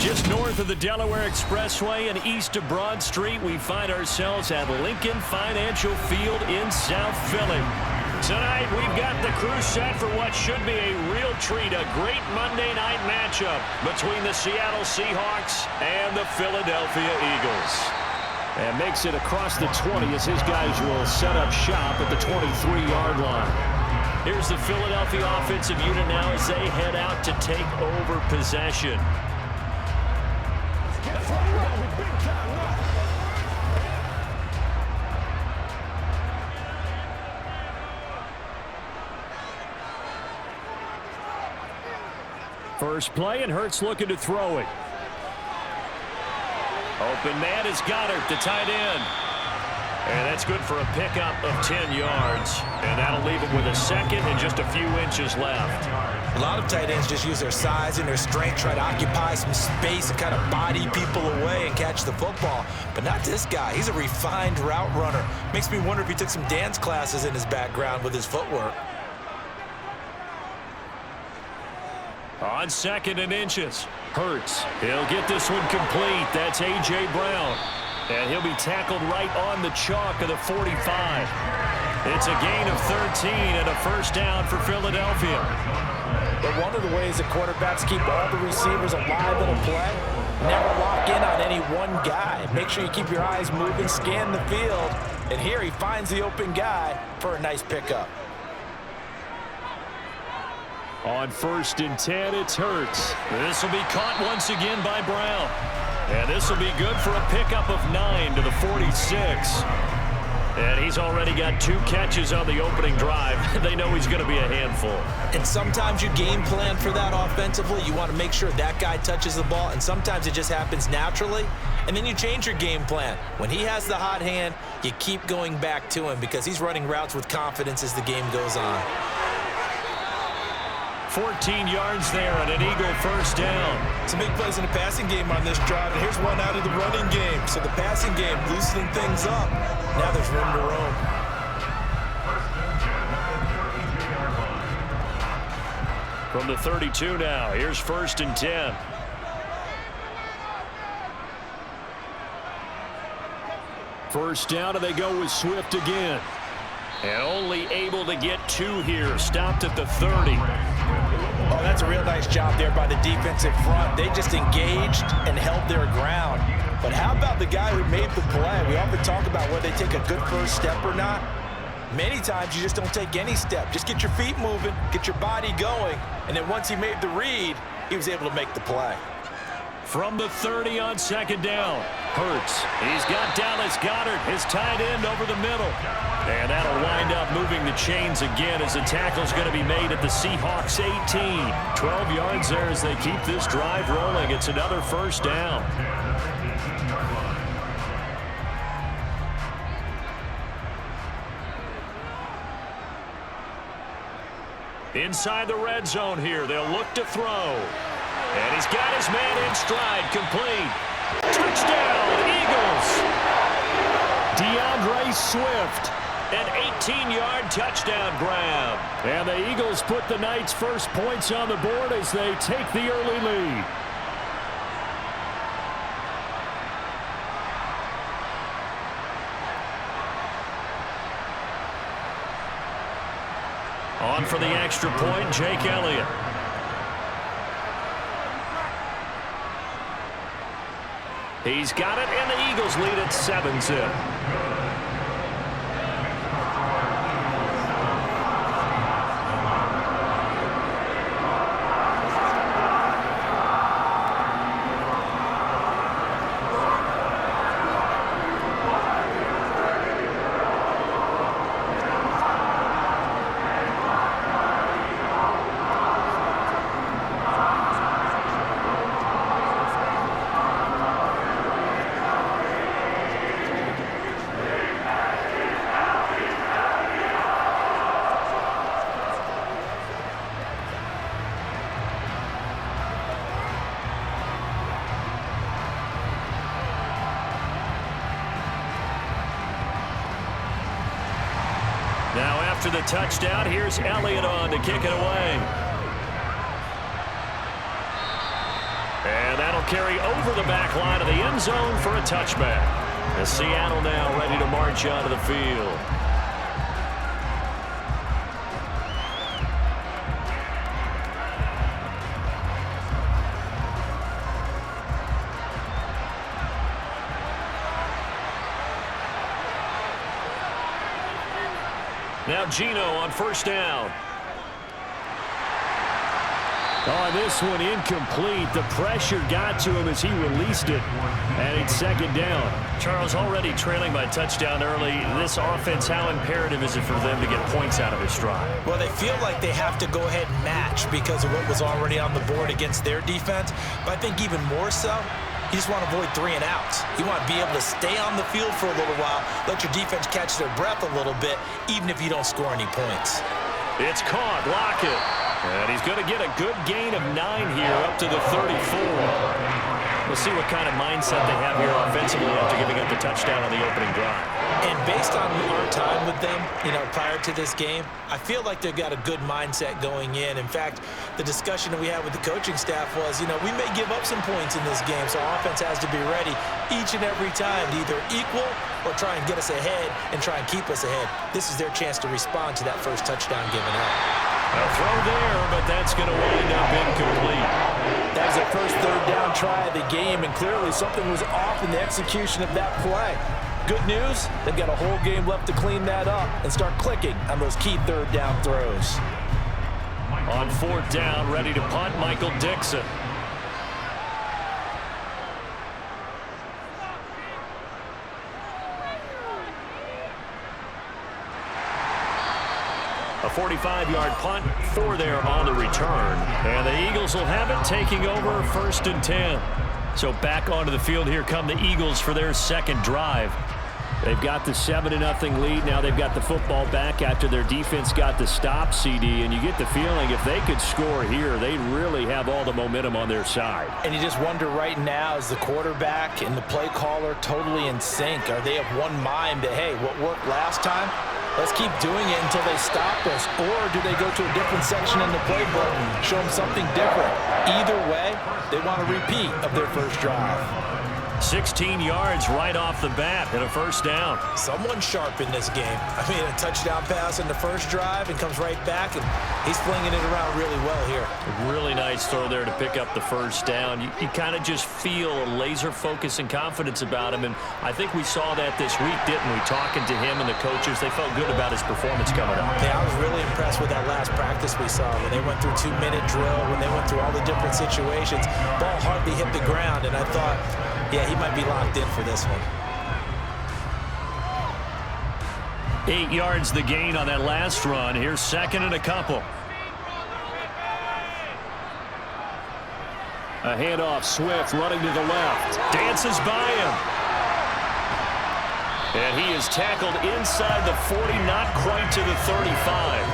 Just north of the Delaware Expressway and east of Broad Street, we find ourselves at Lincoln Financial Field in South Philly. Tonight, we've got the crew set for what should be a real treat, a great Monday night matchup between the Seattle Seahawks and the Philadelphia Eagles. And makes it across the 20 as his guys will set up shop at the 23-yard line. Here's the Philadelphia offensive unit now as they head out to take over possession. First play, and Hurts looking to throw it. Open man is Goddard, the tight end. And that's good for a pickup of 10 yards. And that'll leave him with a second and just a few inches left. A lot of tight ends just use their size and their strength, try to occupy some space and kind of body people away and catch the football. But not this guy. He's a refined route runner. Makes me wonder if he took some dance classes in his background with his footwork. On second and inches, Hurts. He'll get this one complete. That's A.J. Brown. And he'll be tackled right on the chalk of the 45. It's a gain of 13 and a first down for Philadelphia. But one of the ways that quarterbacks keep all the receivers alive in a play, never lock in on any one guy. Make sure you keep your eyes moving, scan the field. And here he finds the open guy for a nice pickup. On first and 10, it's Hurts. This will be caught once again by Brown. And this will be good for a pickup of 9 to the 46. And he's already got 2 catches on the opening drive. They know he's going to be a handful. And sometimes you game plan for that offensively. You want to make sure that guy touches the ball. And sometimes it just happens naturally. And then you change your game plan. When he has the hot hand, you keep going back to him because he's running routes with confidence as the game goes on. 14 yards there and an Eagle first down. Some big plays in the passing game on this drive, and here's one out of the running game. So the passing game loosening things up. Now there's room to roam. From the 32 now, here's first and 10. First down, and they go with Swift again. And only able to get 2 here. Stopped at the 30. Oh, that's a real nice job there by the defensive front. They just engaged and held their ground. But how about the guy who made the play? We often talk about whether they take a good first step or not. Many times you just don't take any step. Just get your feet moving, get your body going, and then once he made the read, he was able to make the play. From the 30 on second down, Hurts. He's got Dallas Goedert, his tight end, over the middle. And that'll wind up moving the chains again as the tackle's going to be made at the Seahawks 18. 12 yards there as they keep this drive rolling. It's another first down. Inside the red zone here, they'll look to throw. And he's got his man in stride, complete. Touchdown, Eagles! DeAndre Swift, an 18-yard touchdown grab. And the Eagles put the night's first points on the board as they take the early lead. On for the extra point, Jake Elliott. He's got it, and the Eagles lead at 7-zip. Now after the touchdown, here's Elliott on to kick it away. And That'll carry over the back line of the end zone for a touchback. As Seattle now ready to march onto the field. Now Geno on first down. Oh, this one incomplete. The pressure got to him as he released it. And it's second down. Charles, already trailing by touchdown early. This offense, how imperative is it for them to get points out of this drive? Well, they feel like they have to go ahead and match because of what was already on the board against their defense. But I think even more so, you just want to avoid 3 and outs. You want to be able to stay on the field for a little while, let your defense catch their breath a little bit, even if you don't score any points. It's caught. Lockett. And he's going to get a good gain of 9 here up to the 34. We'll see what kind of mindset they have here offensively after giving up the touchdown on the opening drive. And based on our time with them, prior to this game, I feel like they've got a good mindset going in. In fact, the discussion that we had with the coaching staff was, we may give up some points in this game, so our offense has to be ready each and every time to either equal or try and get us ahead and try and keep us ahead. This is their chance to respond to that first touchdown given up. A throw there, but that's going to wind up incomplete. That was their first third down try of the game, and clearly something was off in the execution of that play. Good news, they've got a whole game left to clean that up and start clicking on those key third down throws. On fourth down, ready to punt, Michael Dixon. A 45-yard punt, 4 there on the return. And the Eagles will have it, taking over first and 10. So back onto the field here come the Eagles for their second drive. They've got the 7-0 lead. Now they've got the football back after their defense got the stop, CD. And you get the feeling if they could score here, they'd really have all the momentum on their side. And you just wonder right now, is the quarterback and the play caller totally in sync? Are they of one mind that, hey, what worked last time? Let's keep doing it until they stop us. Or do they go to a different section in the playbook and show them something different? Either way, they want a repeat of their first drive. 16 yards right off the bat and a first down. Someone sharp in this game. I mean, a touchdown pass in the first drive and comes right back, and he's flinging it around really well here. Really nice throw there to pick up the first down. You kind of just feel a laser focus and confidence about him, and I think we saw that this week, didn't we? Talking to him and the coaches, they felt good about his performance coming up. Yeah, I was really impressed with that last practice we saw when they went through 2-minute drill, when they went through all the different situations. Ball hardly hit the ground, and I thought, yeah, he might be locked in for this one. 8 yards the gain on that last run. Here's second and a couple. A handoff, Swift running to the left. Dances by him. And he is tackled inside the 40, not quite to the 35.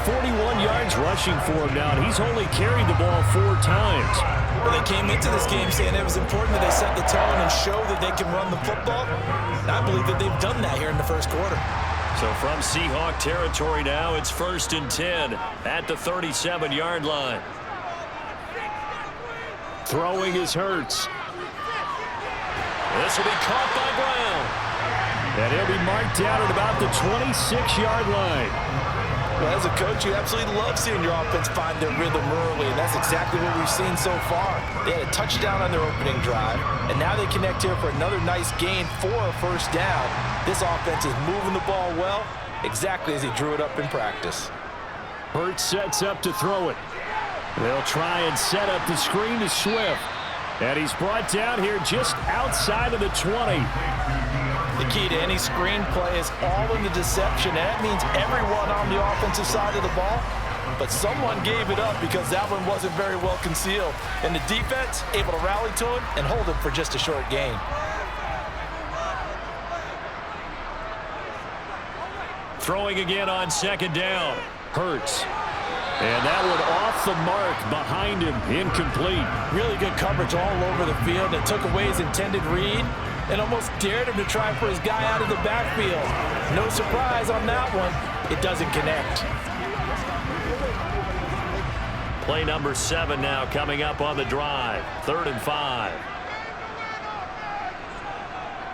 41 yards rushing for him now, and he's only carried the ball 4 times. Well, they came into this game saying it was important that they set the tone and show that they can run the football. And I believe that they've done that here in the first quarter. So from Seahawk territory now, it's first and 10 at the 37-yard line. Throwing is Hurts. This will be caught by Brown. And he'll be marked down at about the 26-yard line. Well, as a coach, you absolutely love seeing your offense find their rhythm early, and that's exactly what we've seen so far. They had a touchdown on their opening drive, and now they connect here for another nice gain for a first down. This offense is moving the ball well, exactly as he drew it up in practice. Hurts sets up to throw it. They'll try and set up the screen to Swift. And he's brought down here just outside of the 20. The key to any screen play is all in the deception, and that means everyone on the offensive side of the ball. But someone gave it up because that one wasn't very well concealed. And the defense able to rally to him and hold him for just a short gain. Throwing again on second down. Hurts. And that one off the mark behind him, incomplete. Really good coverage all over the field. It took away his intended read and almost dared him to try for his guy out of the backfield. No surprise on that one. It doesn't connect. Play number 7 now coming up on the drive. 3rd and 5.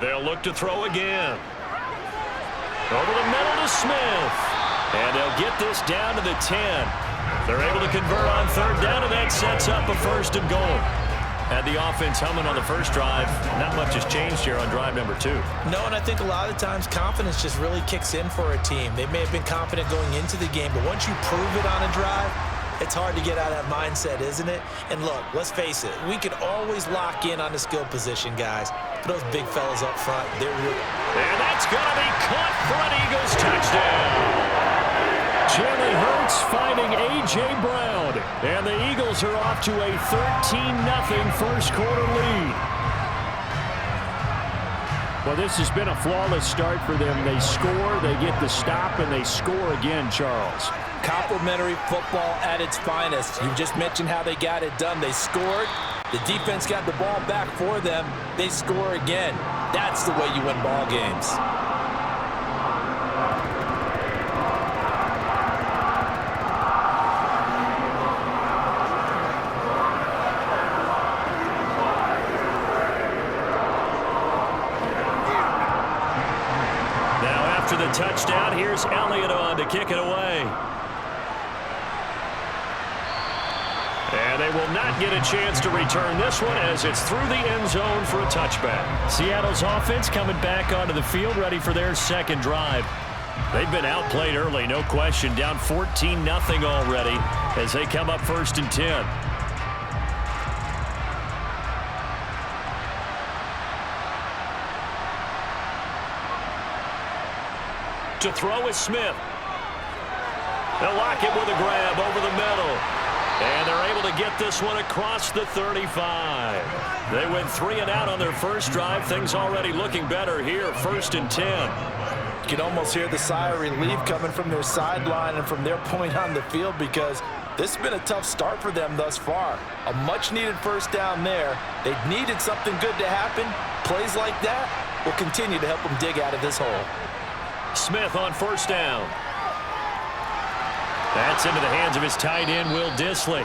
They'll look to throw again. Over the middle to Smith. And they'll get this down to the 10. They're able to convert on 3rd down, and that sets up a 1st and goal. Had the offense humming on the first drive. Not much has changed here on drive number 2. No, and I think a lot of times confidence just really kicks in for a team. They may have been confident going into the game, but once you prove it on a drive, it's hard to get out of that mindset, isn't it? And look, let's face it, we could always lock in on the skill position, guys. But those big fellas up front, they're really... And that's going to be caught for an Eagles touchdown. Jalen Hurts finding A.J. Brown. And the Eagles are off to a 13-0 first quarter lead. Well, this has been a flawless start for them. They score, they get the stop, and they score again, Charles. Complimentary football at its finest. You just mentioned how they got it done. They scored. The defense got the ball back for them. They score again. That's the way you win ball games. Now after the touchdown, here's Elliott on to kick it away. And they will not get a chance to return this one as it's through the end zone for a touchback. Seattle's offense coming back onto the field, ready for their second drive. They've been outplayed early, no question. Down 14-0 already as they come up 1st and 10. To throw is Smith. They'll lock it with a grab over the middle. And they're able to get this one across the 35. They went 3 and out on their first drive. Things already looking better here. 1st and 10. You can almost hear the sigh of relief coming from their sideline and from their point on the field because this has been a tough start for them thus far. A much-needed first down there. They needed something good to happen. Plays like that will continue to help them dig out of this hole. Smith on 1st down. That's into the hands of his tight end, Will Dissly.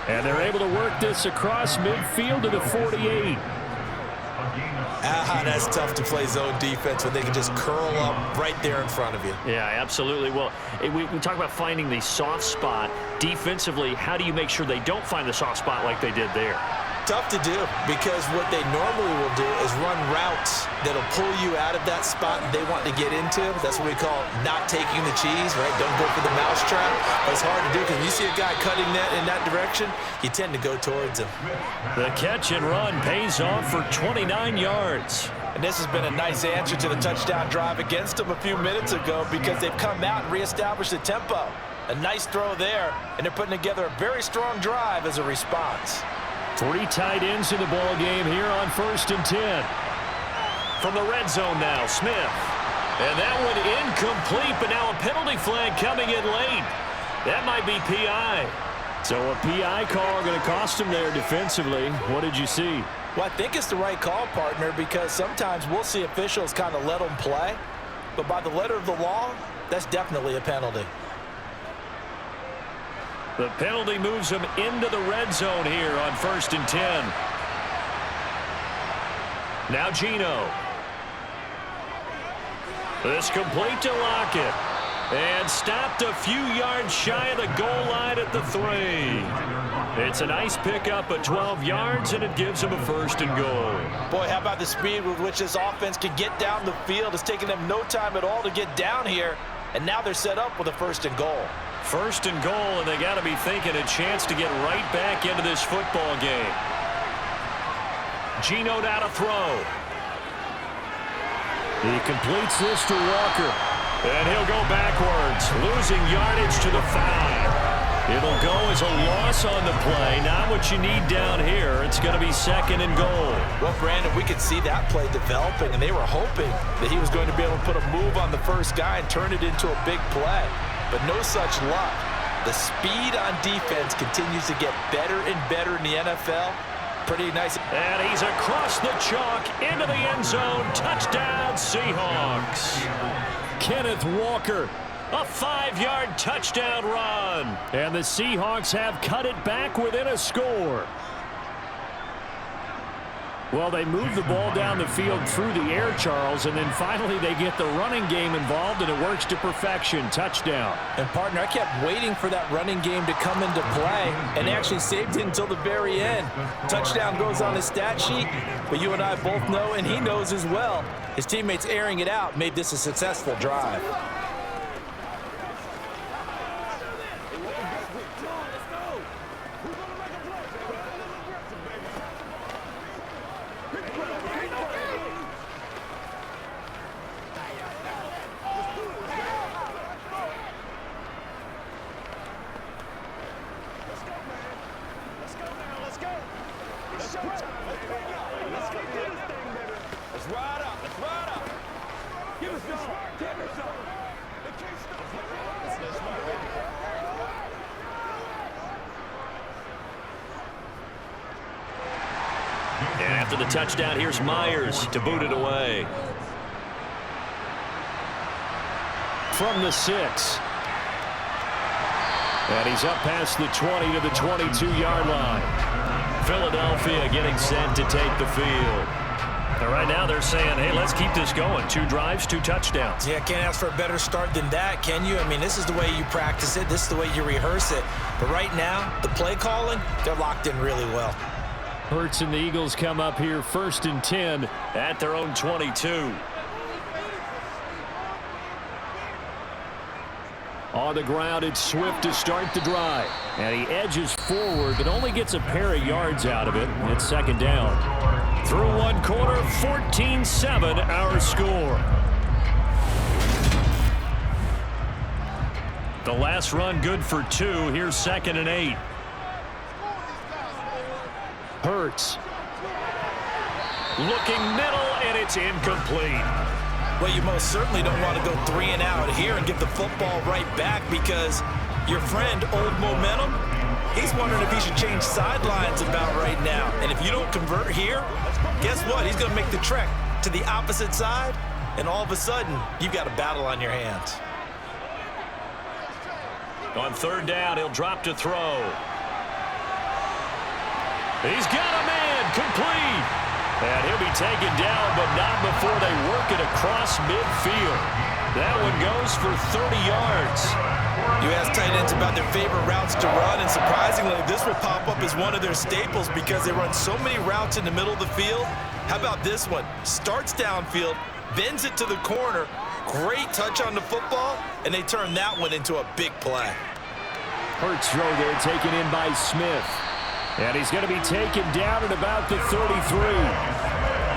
And they're able to work this across midfield to the 48. That's tough to play zone defense when they can just curl up right there in front of you. Yeah, absolutely. Well, we talk about finding the soft spot. Defensively, how do you make sure they don't find the soft spot like they did there? Tough to do because what they normally will do is run routes that'll pull you out of that spot they want to get into. That's what we call not taking the cheese, right? Don't go for the mousetrap. But it's hard to do because when you see a guy cutting that in that direction, you tend to go towards him. The catch and run pays off for 29 yards. And this has been a nice answer to the touchdown drive against them a few minutes ago because they've come out and reestablished the tempo. A nice throw there, and they're putting together a very strong drive as a response. 3 tight ends in the ball game here on 1st and 10. From the red zone now, Smith. And that one incomplete, but now a penalty flag coming in late. That might be PI. So a PI call going to cost him there defensively. What did you see? Well, I think it's the right call, partner, because sometimes we'll see officials kind of let them play. But by the letter of the law, that's definitely a penalty. The penalty moves him into the red zone here on 1st and 10. Now Geno. This complete to Lockett. And stopped a few yards shy of the goal line at the 3. It's a nice pickup at 12 yards, and it gives him a 1st and goal. Boy, how about the speed with which this offense can get down the field? It's taken them no time at all to get down here, and now they're set up with a 1st and goal. 1st and goal, and they got to be thinking a chance to get right back into this football game. Geno now to throw. He completes this to Walker. And he'll go backwards, losing yardage to the 5. It'll go as a loss on the play. Not what you need down here. It's going to be 2nd and goal. Well, Brandon, we could see that play developing, and they were hoping that he was going to be able to put a move on the first guy and turn it into a big play. But no such luck. The speed on defense continues to get better and better in the NFL. Pretty nice. And he's across the chalk into the end zone. Touchdown, Seahawks. Kenneth Walker A 5-yard touchdown run. And the Seahawks have cut it back within a score. Well, they move the ball down the field through the air, Charles, and then finally they get the running game involved, and it works to perfection. Touchdown. And, partner, I kept waiting for that running game to come into play and actually saved it until the very end. Touchdown goes on his stat sheet, but you and I both know, and he knows as well, his teammates airing it out made this a successful drive. And after the touchdown, here's Myers to boot it away. From the 6. And he's up past the 20 to the 22-yard line. Philadelphia getting set to take the field. And right now they're saying, hey, let's keep this going. 2 drives, 2 touchdowns. Yeah, can't ask for a better start than that, can you? I mean, this is the way you practice it. This is the way you rehearse it. But right now, the play calling, they're locked in really well. Hurts and the Eagles come up here 1st and 10 at their own 22. On the ground, it's Swift to start the drive. And he edges forward, but only gets a pair of yards out of it. It's 2nd down. Through 1 quarter, 14-7 our score. The last run good for 2. Here's 2nd and 8. Hurts. Looking middle, and it's incomplete. Well, you most certainly don't want to go 3 and out here and get the football right back, because your friend, Old Momentum, he's wondering if he should change sidelines about right now. And if you don't convert here, guess what? He's going to make the trek to the opposite side, and all of a sudden, you've got a battle on your hands. On 3rd down, he'll drop to throw. He's got a man, complete. And he'll be taken down, but not before they work it across midfield. That one goes for 30 yards. You ask tight ends about their favorite routes to run, and surprisingly, this will pop up as one of their staples because they run so many routes in the middle of the field. How about this one? Starts downfield, bends it to the corner, great touch on the football, and they turn that one into a big play. Hurts throw there, taken in by Smith. And he's going to be taken down at about the 33.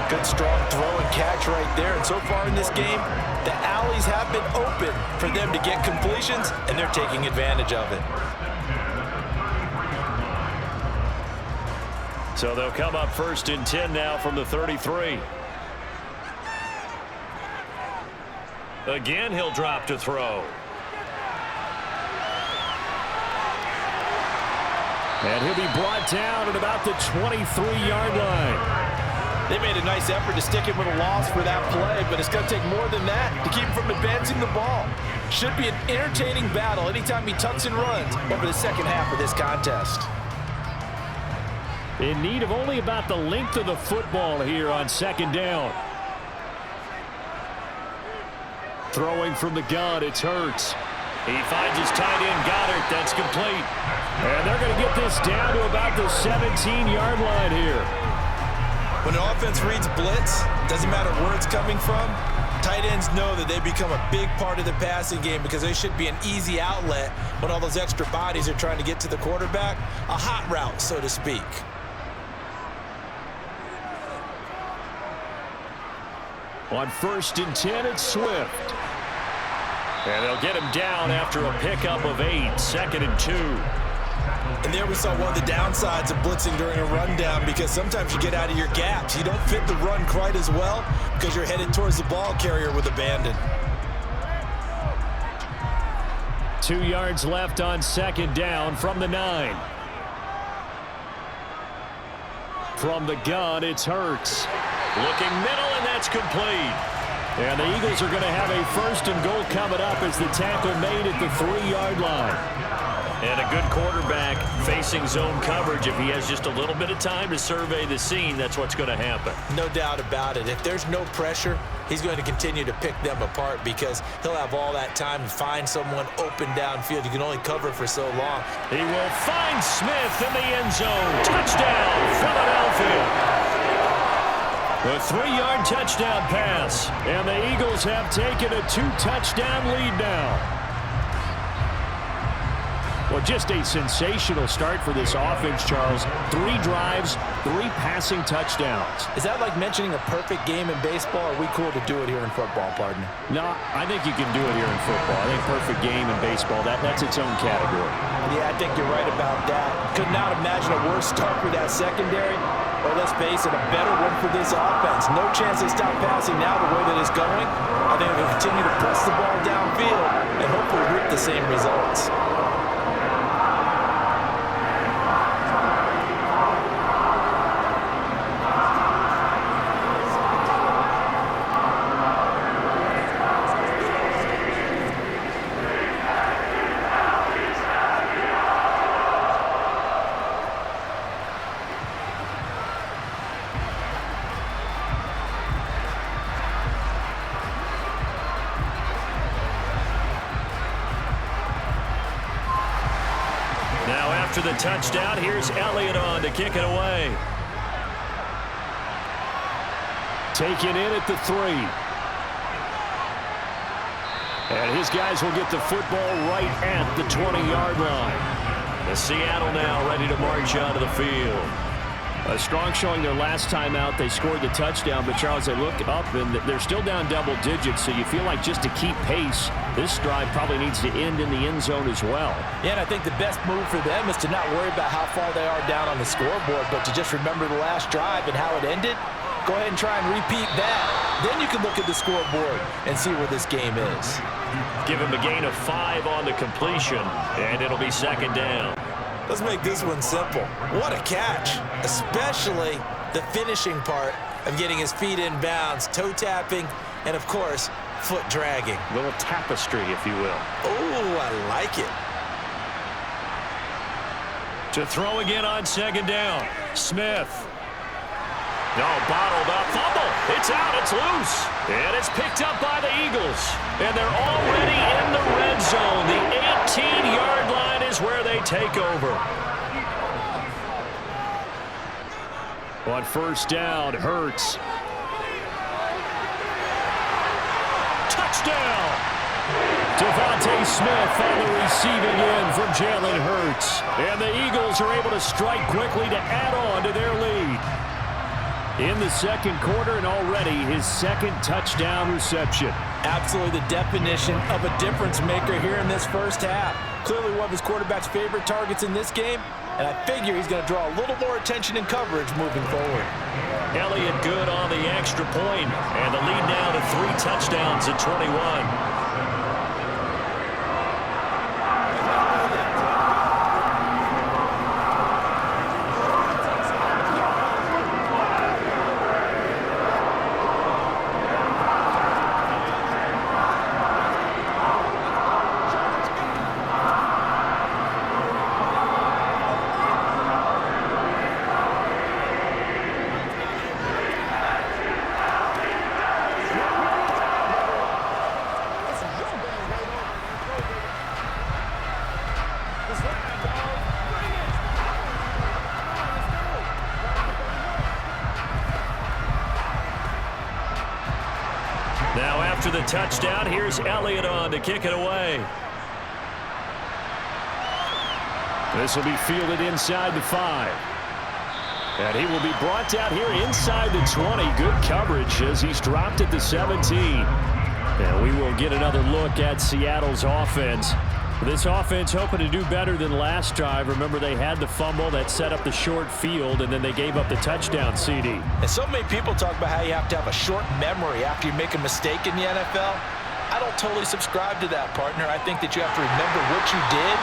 Good strong throw and catch right there. And so far in this game, the alleys have been open for them to get completions, and they're taking advantage of it. So they'll come up 1st and 10 now from the 33. Again, he'll drop to throw. And he'll be brought down at about the 23-yard line. They made a nice effort to stick him with a loss for that play, but it's going to take more than that to keep him from advancing the ball. Should be an entertaining battle anytime he tucks and runs over the 2nd half of this contest. In need of only about the length of the football here on 2nd down. Throwing from the gun, it's Hurts. He finds his tight end, Goddard. That's complete. And they're going to get this down to about the 17-yard line here. When an offense reads blitz, doesn't matter where it's coming from, tight ends know that they become a big part of the passing game because they should be an easy outlet when all those extra bodies are trying to get to the quarterback. A hot route, so to speak. On 1st and 10, it's Swift. And they'll get him down after a pickup of 8, 2nd and 2. And there we saw one of the downsides of blitzing during a rundown, because sometimes you get out of your gaps. You don't fit the run quite as well because you're headed towards the ball carrier with abandon. 2 yards left on 2nd down from the 9. From the gun, it's Hurts. Looking middle, and that's complete. And the Eagles are going to have a 1st and goal coming up as the tackle made at the 3-yard line. And a good quarterback facing zone coverage. If he has just a little bit of time to survey the scene, that's what's going to happen. No doubt about it. If there's no pressure, he's going to continue to pick them apart because he'll have all that time to find someone open downfield. You can only cover for so long. He will find Smith in the end zone. Touchdown, Philadelphia. A 3-yard touchdown pass. And the Eagles have taken a 2-touchdown lead now. Well, just a sensational start for this offense, Charles. 3 drives, 3 passing touchdowns. Is that like mentioning a perfect game in baseball, or are we cool to do it here in football, partner? No, I think you can do it here in football. I think perfect game in baseball, that's its own category. Yeah, I think you're right about that. Could not imagine a worse start for that secondary. Or let's face it, a better one for this offense. No chance they stop passing now the way that it's going. I think they'll continue to press the ball downfield and hopefully reap the same results. After the touchdown, here's Elliott on to kick it away. Taken in at the 3. And his guys will get the football right at the 20-yard line. The Seattle now ready to march onto the field. A strong showing their last time out. They scored the touchdown, but Charles, they look up and they're still down double digits, so you feel like just to keep pace, this drive probably needs to end in the end zone as well. Yeah, and I think the best move for them is to not worry about how far they are down on the scoreboard, but to just remember the last drive and how it ended. Go ahead and try and repeat that. Then you can look at the scoreboard and see where this game is. Give him a gain of 5 on the completion, and it'll be 2nd down. Let's make this one simple. What a catch, especially the finishing part of getting his feet in bounds, toe tapping, and of course, foot dragging. A little tapestry, if you will. Oh, I like it. To throw again on 2nd down. Smith. No, bottled up. Fumble. It's out. It's loose. And it's picked up by the Eagles. And they're already in the red zone. The 18-yard line is where they take over. On 1st down, Hurts. Touchdown! Devontae Smith on the receiving end from Jalen Hurts. And the Eagles are able to strike quickly to add on to their lead. In the 2nd quarter, and already his 2nd touchdown reception. Absolutely the definition of a difference maker here in this 1st half. Clearly one of his quarterback's favorite targets in this game, and I figure he's going to draw a little more attention and coverage moving forward. Elliott good on the extra point, and the lead now to 3 touchdowns at 21. Now after the touchdown, here's Elliott on to kick it away. This will be fielded inside the 5. And he will be brought down here inside the 20. Good coverage as he's dropped at the 17. And we will get another look at Seattle's offense. This offense hoping to do better than last drive. Remember, they had the fumble that set up the short field, and then they gave up the touchdown CD. And so many people talk about how you have to have a short memory after you make a mistake in the NFL. I don't totally subscribe to that, partner. I think that you have to remember what you did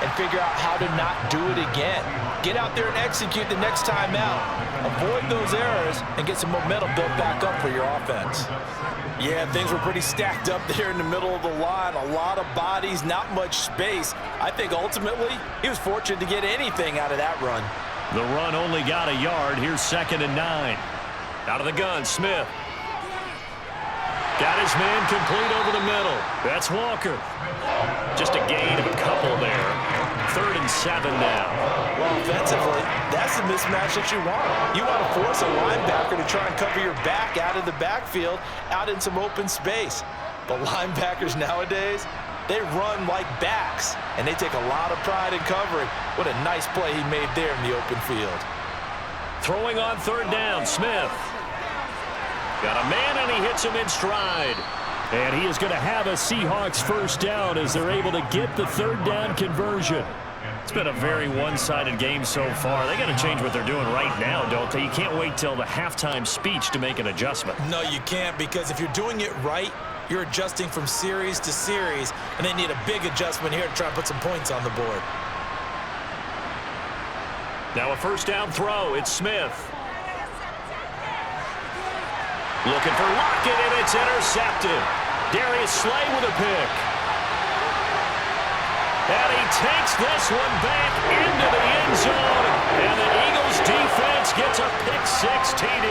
and figure out how to not do it again. Get out there and execute the next time out. Avoid those errors and get some momentum built back up for your offense. Yeah, things were pretty stacked up there in the middle of the line. A lot of bodies, not much space. I think ultimately he was fortunate to get anything out of that run. The run only got a yard. Here's 2nd and 9. Out of the gun, Smith. Got his man complete over the middle. That's Walker. Just a gain of a couple there. 3rd and 7 now. Well, offensively, that's the mismatch that you want. You want to force a linebacker to try and cover your back out of the backfield, out in some open space. But linebackers nowadays, they run like backs, and they take a lot of pride in covering. What a nice play he made there in the open field. Throwing on 3rd down, Smith. Got a man, and he hits him in stride. And he is going to have a Seahawks 1st down as they're able to get the 3rd down conversion. It's been a very one-sided game so far. They got to change what they're doing right now, don't they? You can't wait till the halftime speech to make an adjustment. No, you can't, because if you're doing it right, you're adjusting from series to series, and they need a big adjustment here to try and put some points on the board. Now a 1st down throw. It's Smith. Looking for Lockett, and it's intercepted. Darius Slay with a pick. And he takes this one back into the end zone. And the Eagles defense gets a pick-6 TD.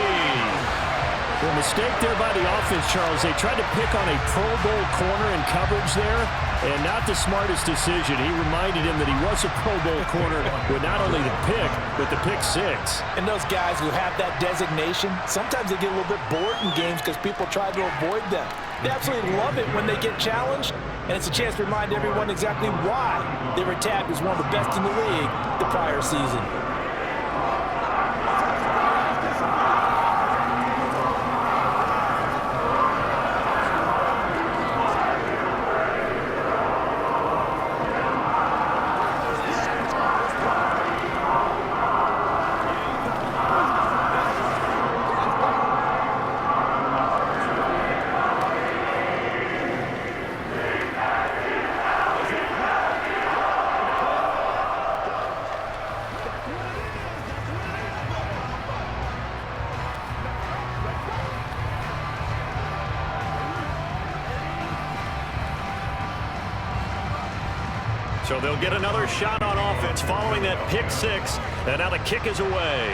Well, mistake there by the offense, Charles. They tried to pick on a Pro Bowl corner in coverage there, and not the smartest decision. He reminded him that he was a Pro Bowl corner with not only the pick, but the pick-6. And those guys who have that designation, sometimes they get a little bit bored in games because people try to avoid them. They absolutely love it when they get challenged, and it's a chance to remind everyone exactly why they were tagged as one of the best in the league the prior season. So they'll get another shot on offense following that pick-6. And now the kick is away.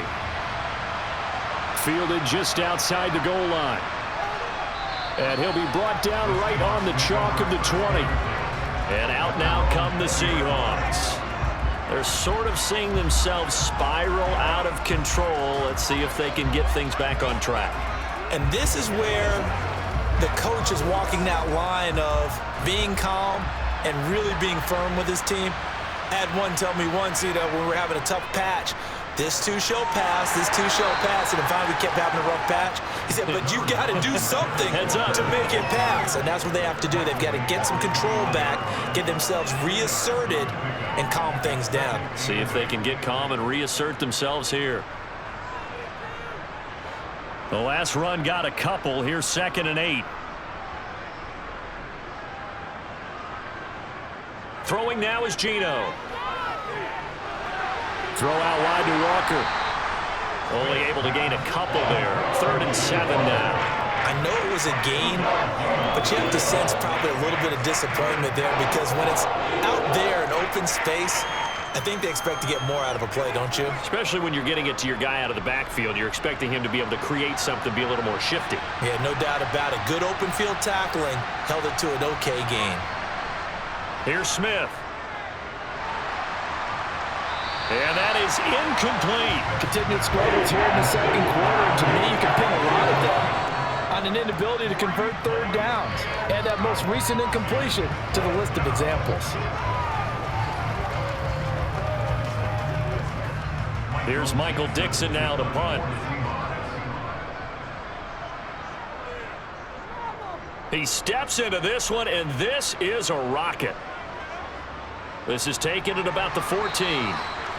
Fielded just outside the goal line. And he'll be brought down right on the chalk of the 20. And out now come the Seahawks. They're sort of seeing themselves spiral out of control. Let's see if they can get things back on track. And this is where the coach is walking that line of being calm and really being firm with his team. I had one tell me once, when we were having a tough patch, this too shall pass, this too shall pass, and finally we kept having a rough patch. He said, but you got to do something to make it pass, and that's what they have to do. They've got to get some control back, get themselves reasserted, and calm things down. See if they can get calm and reassert themselves here. The last run got a couple. Here's 2nd and 8. Throwing now is Geno. Throw out wide to Walker. Only able to gain a couple there. 3rd and 7 now. I know it was a gain, but you have to sense probably a little bit of disappointment there, because when it's out there in open space, I think they expect to get more out of a play, don't you? Especially when you're getting it to your guy out of the backfield. You're expecting him to be able to create something, be a little more shifty. Yeah, no doubt about it. Good open field tackling held it to an okay gain. Here's Smith. And that is incomplete. Continued struggles here in the second quarter. To me, you can pin a lot of them on an inability to convert 3rd downs. Add that most recent incompletion to the list of examples. Here's Michael Dixon now to punt. He steps into this one, and this is a rocket. This is taken at about the 14.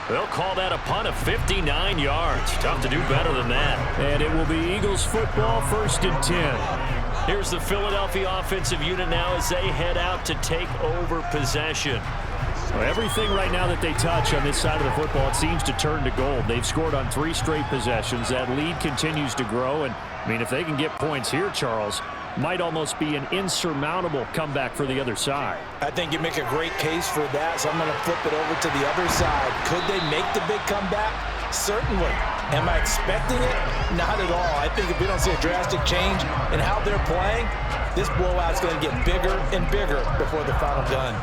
They'll call that a punt of 59 yards. Tough to do better than that. And it will be Eagles football, 1st and 10. Here's the Philadelphia offensive unit now as they head out to take over possession. Well, everything right now that they touch on this side of the football, it seems to turn to gold. They've scored on 3 straight possessions. That lead continues to grow. And, I mean, if they can get points here, Charles, might almost be an insurmountable comeback for the other side. I think you make a great case for that, so I'm going to flip it over to the other side. Could they make the big comeback? Certainly. Am I expecting it? Not at all. I think if we don't see a drastic change in how they're playing, this blowout's going to get bigger and bigger before the final gun.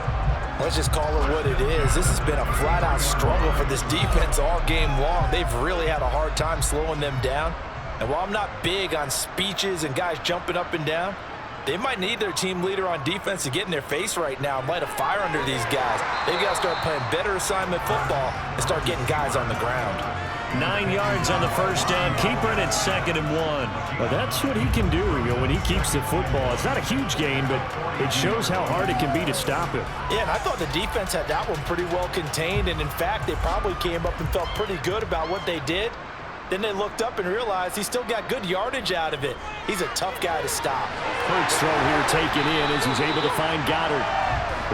Let's just call it what it is. This has been a flat-out struggle for this defense all game long. They've really had a hard time slowing them down. And while I'm not big on speeches and guys jumping up and down, they might need their team leader on defense to get in their face right now and light a fire under these guys. They've got to start playing better assignment football and start getting guys on the ground. 9 yards on the first down. Keeper, and it's 2nd and 1. Well, that's what he can do, when he keeps the football. It's not a huge gain, but it shows how hard it can be to stop him. Yeah, and I thought the defense had that one pretty well contained, and in fact, they probably came up and felt pretty good about what they did. Then they looked up and realized he still got good yardage out of it. He's a tough guy to stop. Hurts throw here taken in as he's able to find Goddard.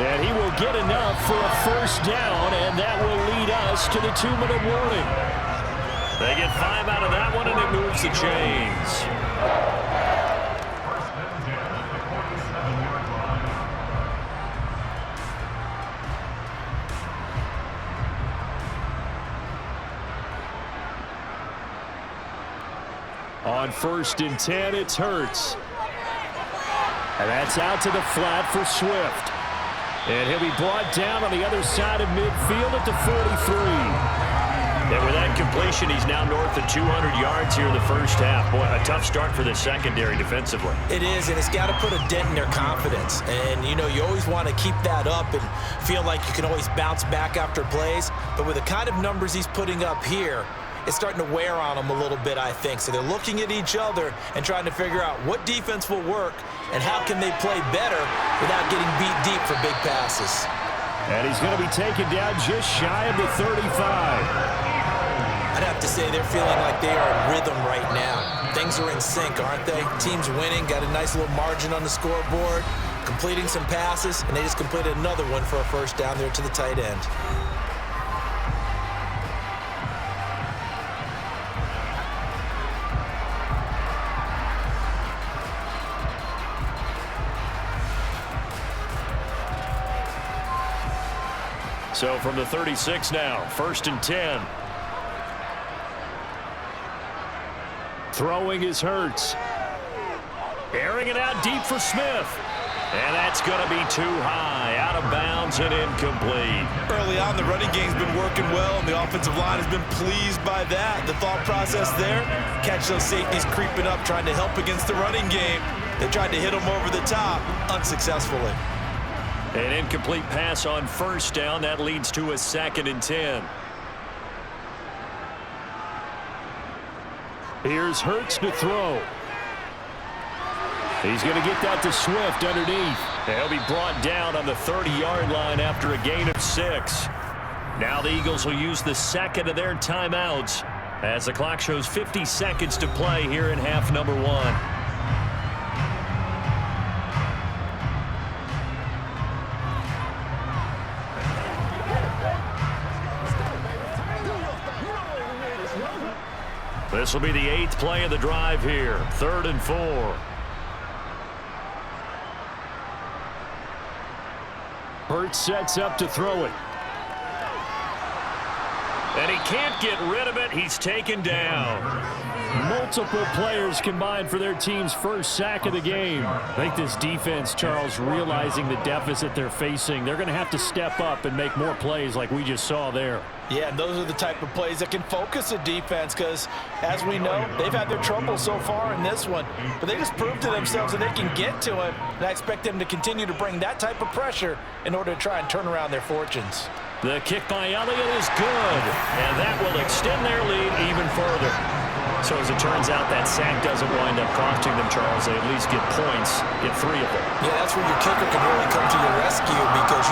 And he will get enough for a first down, and that will lead us to the 2-minute warning. They get 5 out of that one, and it moves the chains. On 1st and 10, it's Hurts. And that's out to the flat for Swift. And he'll be brought down on the other side of midfield at the 43. And with that completion, he's now north of 200 yards here in the first half. Boy, a tough start for the secondary defensively. It is, and it's got to put a dent in their confidence. And, you always want to keep that up and feel like you can always bounce back after plays. But with the kind of numbers he's putting up here, it's starting to wear on them a little bit, I think. So they're looking at each other and trying to figure out what defense will work and how can they play better without getting beat deep for big passes. And he's going to be taken down just shy of the 35. I'd have to say they're feeling like they are in rhythm right now. Things are in sync, aren't they? Team's winning, got a nice little margin on the scoreboard, completing some passes, and they just completed another one for a first down there to the tight end. So from the 36 now, 1st and 10. Throwing is Hurts. Airing it out deep for Smith. And that's going to be too high. Out of bounds and incomplete. Early on, the running game's been working well, and the offensive line has been pleased by that. The thought process there, catch those safeties creeping up, trying to help against the running game. They tried to hit them over the top, unsuccessfully. An incomplete pass on 1st down. That leads to a 2nd and 10. Here's Hurts to throw. He's going to get that to Swift underneath. They'll be brought down on the 30-yard line after a gain of 6. Now the Eagles will use the 2nd of their timeouts as the clock shows 50 seconds to play here in half number 1. This will be the 8th play of the drive here. 3rd and 4. Hurts sets up to throw it. And he can't get rid of it. He's taken down. Multiple players combined for their team's first sack of the game. I think this defense, Charles, realizing the deficit they're facing, they're going to have to step up and make more plays like we just saw there. Yeah, and those are the type of plays that can focus a defense because, as we know, they've had their trouble so far in this one. But they just proved to themselves that they can get to it, and I expect them to continue to bring that type of pressure in order to try and turn around their fortunes. The kick by Elliott is good, and that will extend their lead even further. So as it turns out, that sack doesn't wind up costing them, Charles. They at least get points, get 3 of them. Yeah, that's where your kicker can really come to your rescue because,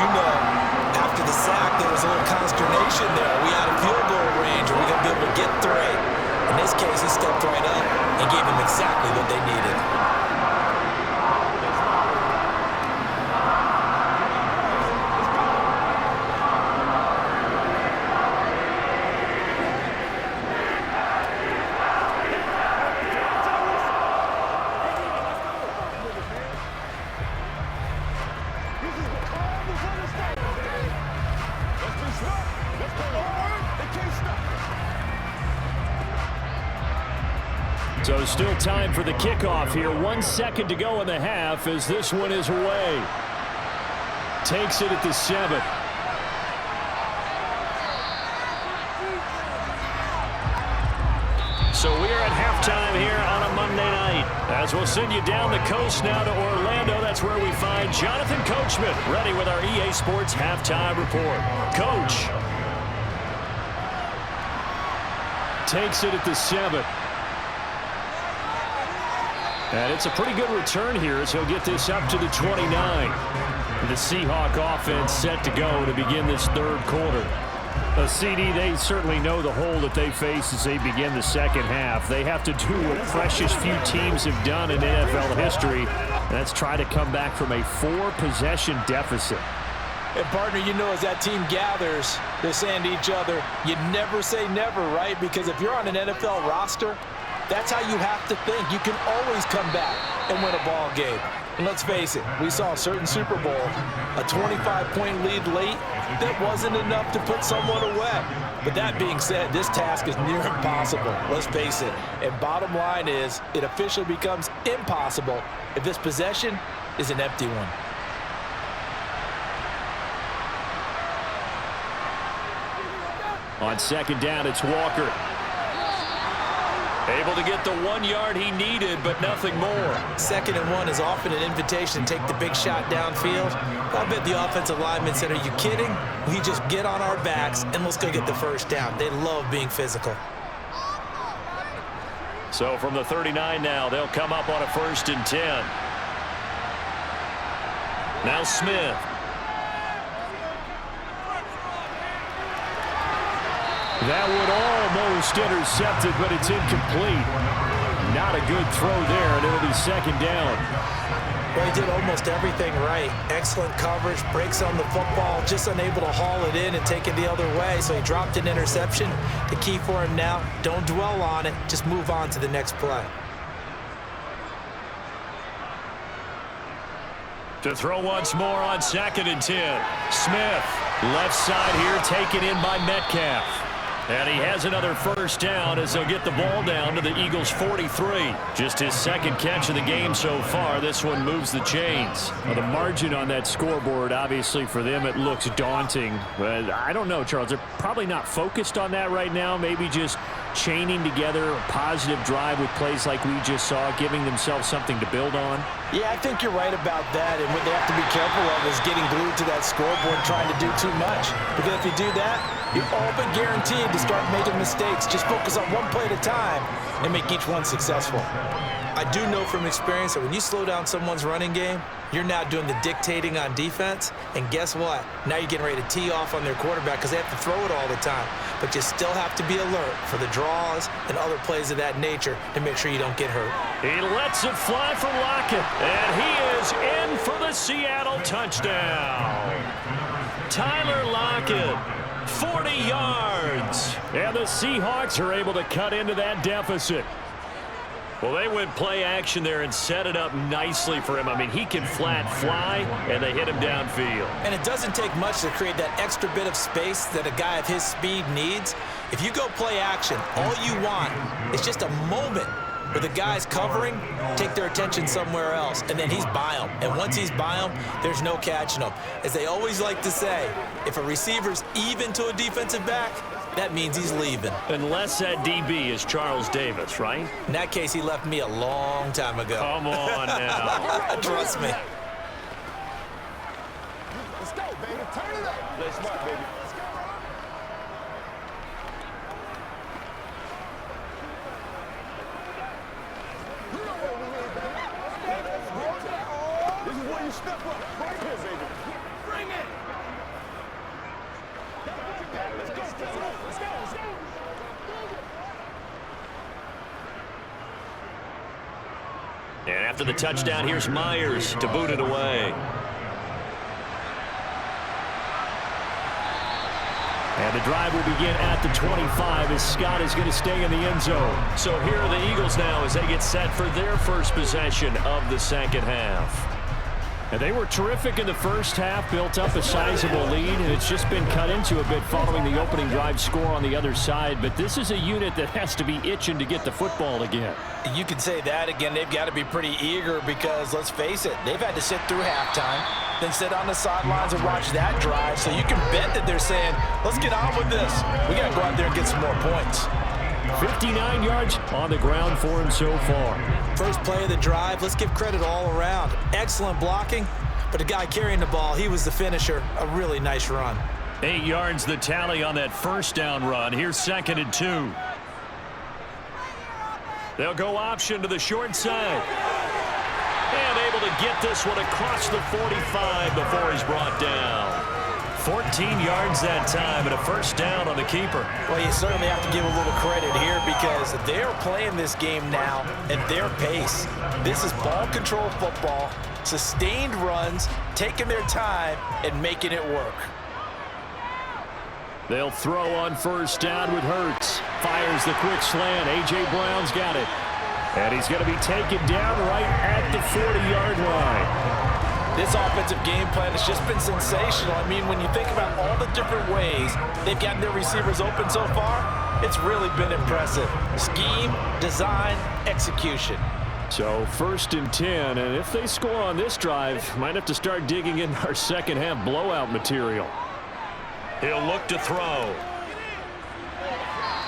after the sack, there was a little consternation there. Are we out of field goal range? Are we going to be able to get 3? In this case, he stepped right up and gave them exactly what they needed. So still time for the kickoff here. 1 second to go in the half as this one is away. Takes it at the 7. So we are at halftime here on a Monday night. As we'll send you down the coast now to Orlando, that's where we find Jonathan Coachman, ready with our EA Sports Halftime Report. Coach. Takes it at the 7. And it's a pretty good return here as he'll get this up to the 29. The Seahawk offense set to go to begin this third quarter. CD, they certainly know the hole that they face as they begin the second half. They have to do what precious few teams have done in NFL history. That's try to come back from a 4-possession deficit. And, partner, you know, as that team gathers, they're saying to each other, you never say never, right? Because if you're on an NFL roster, that's how you have to think. You can always come back and win a ball game. And let's face it, we saw a certain Super Bowl, a 25-point lead late, that wasn't enough to put someone away. But that being said, this task is near impossible. Let's face it. And bottom line is, it officially becomes impossible if this possession is an empty one. On second down, it's Walker. Able to get the 1 yard he needed, but nothing more. 2nd and 1 is often an invitation to take the big shot downfield. I bet the offensive linemen said, are you kidding? We just get on our backs and let's go get the first down. They love being physical. So from the 39 now, they'll come up on a 1st and 10. Now Smith. That would almost intercept it, but it's incomplete. Not a good throw there, and it'll be 2nd down. Well, he did almost everything right. Excellent coverage, breaks on the football, just unable to haul it in and take it the other way, so he dropped an interception. The key for him now, don't dwell on it, just move on to the next play. To throw once more on 2nd and 10. Smith, left side here, taken in by Metcalf. And he has another 1st down as they'll get the ball down to the Eagles' 43. Just his 2nd catch of the game so far. This one moves the chains. Well, the margin on that scoreboard, obviously for them, it looks daunting. But I don't know, Charles. They're probably not focused on that right now. Maybe just chaining together a positive drive with plays like we just saw, giving themselves something to build on. Yeah, I think you're right about that. And what they have to be careful of is getting glued to that scoreboard trying to do too much. Because if you do that, you're all but guaranteed to start making mistakes. Just focus on one play at a time and make each one successful. I do know from experience that when you slow down someone's running game, you're now doing the dictating on defense. And guess what? Now you're getting ready to tee off on their quarterback because they have to throw it all the time. But you still have to be alert for the draws and other plays of that nature to make sure you don't get hurt. He lets it fly for Lockett, and he is in for the Seattle touchdown. Tyler Lockett, 40 yards. And the Seahawks are able to cut into that deficit. Well, they went play action there and set it up nicely for him. I mean, he can flat fly, and they hit him downfield. And it doesn't take much to create that extra bit of space that a guy of his speed needs. If you go play action, all you want is just a moment where the guy's covering, take their attention somewhere else, and then he's by him. And once he's by him, there's no catching him. As they always like to say, if a receiver's even to a defensive back, that means he's leaving. Unless that DB is Charles Davis, right? In that case, he left me a long time ago. Come on now. Trust me. Let's go, baby. Turn it up. Play smart, baby. Let's go. This is where you step up. Right here, baby. Bring it. Let's go. Let's go. Let's go. Let's go. And after the touchdown, here's Myers to boot it away. And the drive will begin at the 25 as Scott is going to stay in the end zone. So here are the Eagles now as they get set for their first possession of the second half. And they were terrific in the first half, built up a sizable lead, and it's just been cut into a bit following the opening drive score on the other side. But this is a unit that has to be itching to get the football again. You can say that again. They've got to be pretty eager because, let's face it, they've had to sit through halftime, then sit on the sidelines and watch that drive. So you can bet that they're saying, let's get on with this. We got to go out there and get some more points. 59 yards on the ground for him so far. First play of the drive, let's give credit all around. Excellent blocking, but the guy carrying the ball, he was the finisher. A really nice run. 8 yards the tally on that first down run. Here's 2nd and 2. They'll go option to the short side. And able to get this one across the 45 before he's brought down. 14 yards that time and a first down on the keeper. Well, you certainly have to give a little credit here because they're playing this game now at their pace. This is ball control football, sustained runs, taking their time and making it work. They'll throw on first down with Hurts. Fires the quick slant. A.J. Brown's got it. And he's going to be taken down right at the 40-yard line. This offensive game plan has just been sensational. I mean, when you think about all the different ways they've gotten their receivers open so far, it's really been impressive. Scheme, design, execution. So 1st and 10, and if they score on this drive, might have to start digging in our second half blowout material. He'll look to throw.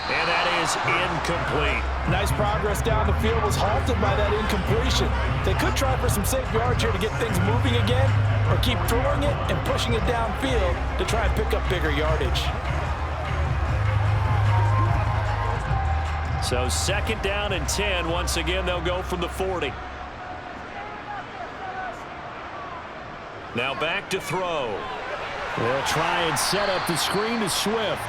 And that is incomplete. Nice progress down the field was halted by that incompletion. They could try for some safe yards here to get things moving again, or keep throwing it and pushing it downfield to try and pick up bigger yardage. So 2nd down and 10. Once again, they'll go from the 40. Now back to throw. They'll try and set up the screen to Swift.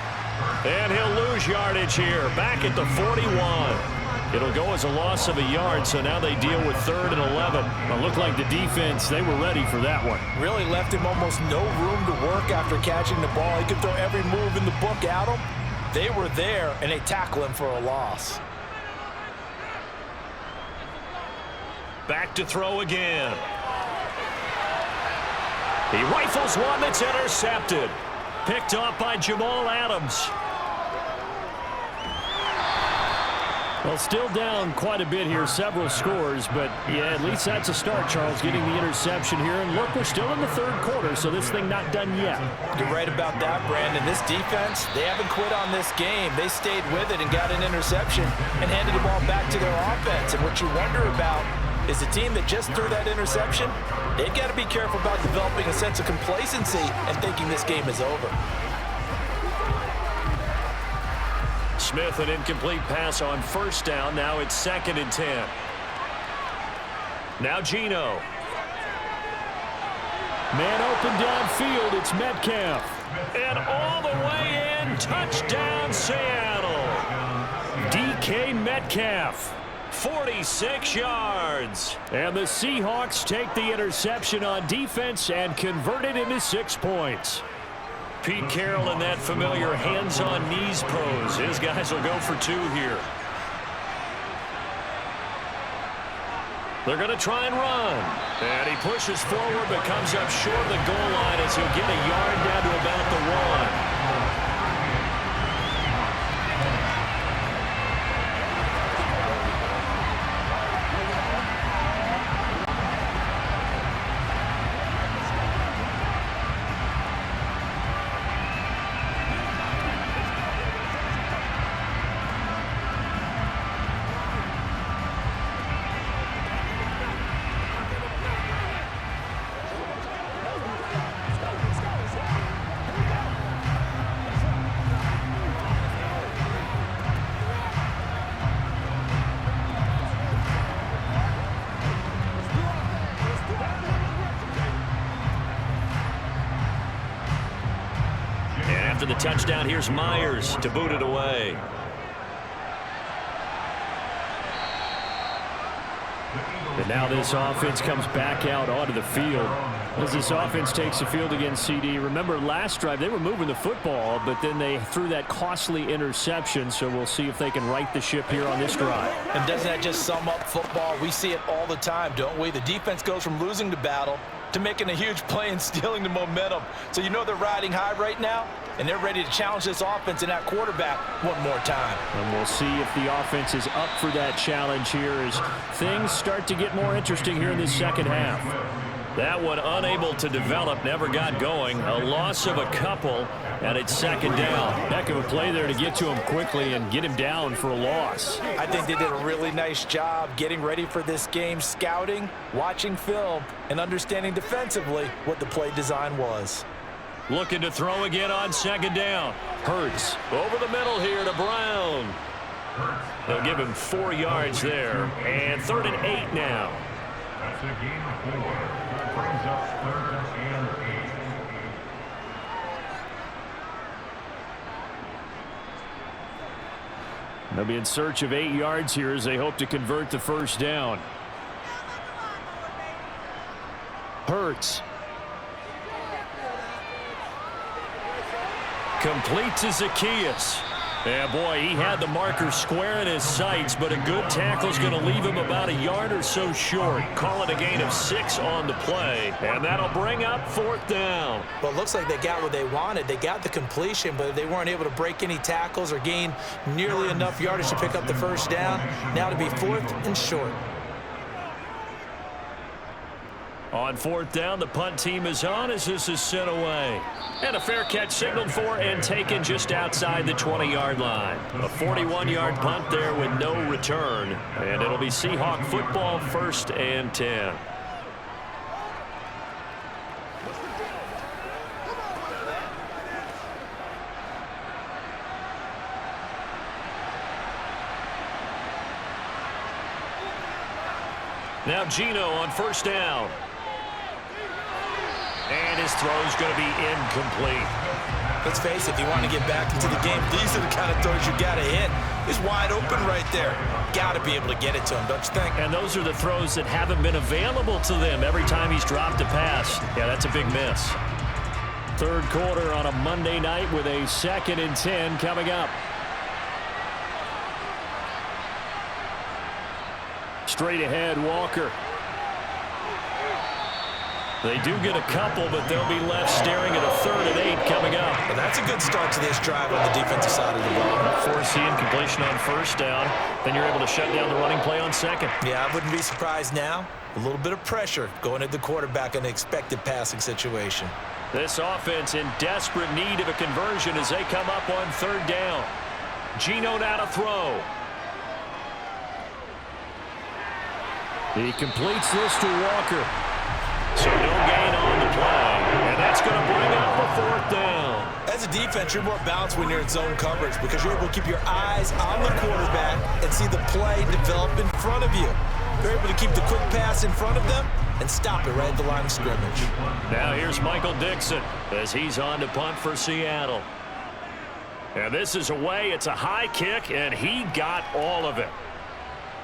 And he'll lose yardage here, back at the 41. It'll go as a loss of a yard, so now they deal with 3rd and 11. It looked like the defense, they were ready for that one. Really left him almost no room to work after catching the ball. He could throw every move in the book at him. They were there, and they tackle him for a loss. Back to throw again. He rifles one that's intercepted. Picked off by Jamal Adams. Well, still down quite a bit here, several scores, but yeah, at least that's a start, Charles, getting the interception here. And look, we're still in the 3rd quarter, so this thing not done yet. You're right about that, Brandon. This defense, they haven't quit on this game. They stayed with it and got an interception and handed the ball back to their offense. And what you wonder about is the team that just threw that interception, they've got to be careful about developing a sense of complacency and thinking this game is over. Smith, an incomplete pass on first down. Now it's 2nd and 10. Now Geno. Man open downfield. It's Metcalf. And all the way in. Touchdown, Seattle. DK Metcalf. 46 yards. And the Seahawks take the interception on defense and convert it into 6 points. Pete Carroll in that familiar hands-on knees pose. His guys will go for 2 here. They're going to try and run. And he pushes forward but comes up short of the goal line as he'll get a yard down to about the 1. After the touchdown, here's Myers to boot it away. And now this offense comes back out onto the field. As this offense takes the field against CD. Remember last drive, they were moving the football, but then they threw that costly interception. So we'll see if they can right the ship here on this drive. And doesn't that just sum up football? We see it all the time, don't we? The defense goes from losing the battle to making a huge play and stealing the momentum. So you know they're riding high right now, and they're ready to challenge this offense and that quarterback one more time. And we'll see if the offense is up for that challenge here as things start to get more interesting here in this second half. That one unable to develop, never got going. A loss of a couple, and it's second down. Heck of a play there to get to him quickly and get him down for a loss. I think they did a really nice job getting ready for this game, scouting, watching film, and understanding defensively what the play design was. Looking to throw again on second down. Hurts over the middle here to Brown. They'll give him 4 yards there, and 3rd and 8 now. That's a gain of 4. That brings up 3rd and 8. They'll be in search of 8 yards here as they hope to convert the first down. Hurts. Complete to Zacchaeus. Yeah, boy, he had the marker square in his sights, but a good tackle is going to leave him about a yard or so short. Call it a gain of 6 on the play, and that'll bring up 4th down. Well, it looks like they got what they wanted. They got the completion, but they weren't able to break any tackles or gain nearly enough yardage to pick up the first down. Now to be 4th and short. On 4th down, the punt team is on as this is sent away. And a fair catch signaled for and taken just outside the 20-yard line. A 41-yard punt there with no return. And it'll be Seahawk football, 1st and 10. Now Geno on 1st down. And his throw's going to be incomplete. Let's face it, if you want to get back into the game, these are the kind of throws you got to hit. He's wide open right there. Got to be able to get it to him, don't you think? And those are the throws that haven't been available to them every time he's dropped a pass. Yeah, that's a big miss. 3rd quarter on a Monday night with a 2nd and 10 coming up. Straight ahead, Walker. They do get a couple, but they'll be left staring at a 3rd and 8 coming up. Well, that's a good start to this drive on the defensive side of the ball. Forcing completion on 1st down. Then you're able to shut down the running play on 2nd. Yeah, I wouldn't be surprised now. A little bit of pressure going at the quarterback in an expected passing situation. This offense in desperate need of a conversion as they come up on 3rd down. Geno now to throw. He completes this to Walker. So no gain on the play, and that's going to bring up a 4th down. As a defense, you're more balanced when you're in zone coverage because you're able to keep your eyes on the quarterback and see the play develop in front of you. You're able to keep the quick pass in front of them and stop it right at the line of scrimmage. Now here's Michael Dixon as he's on to punt for Seattle. And this is away. It's a high kick, and he got all of it.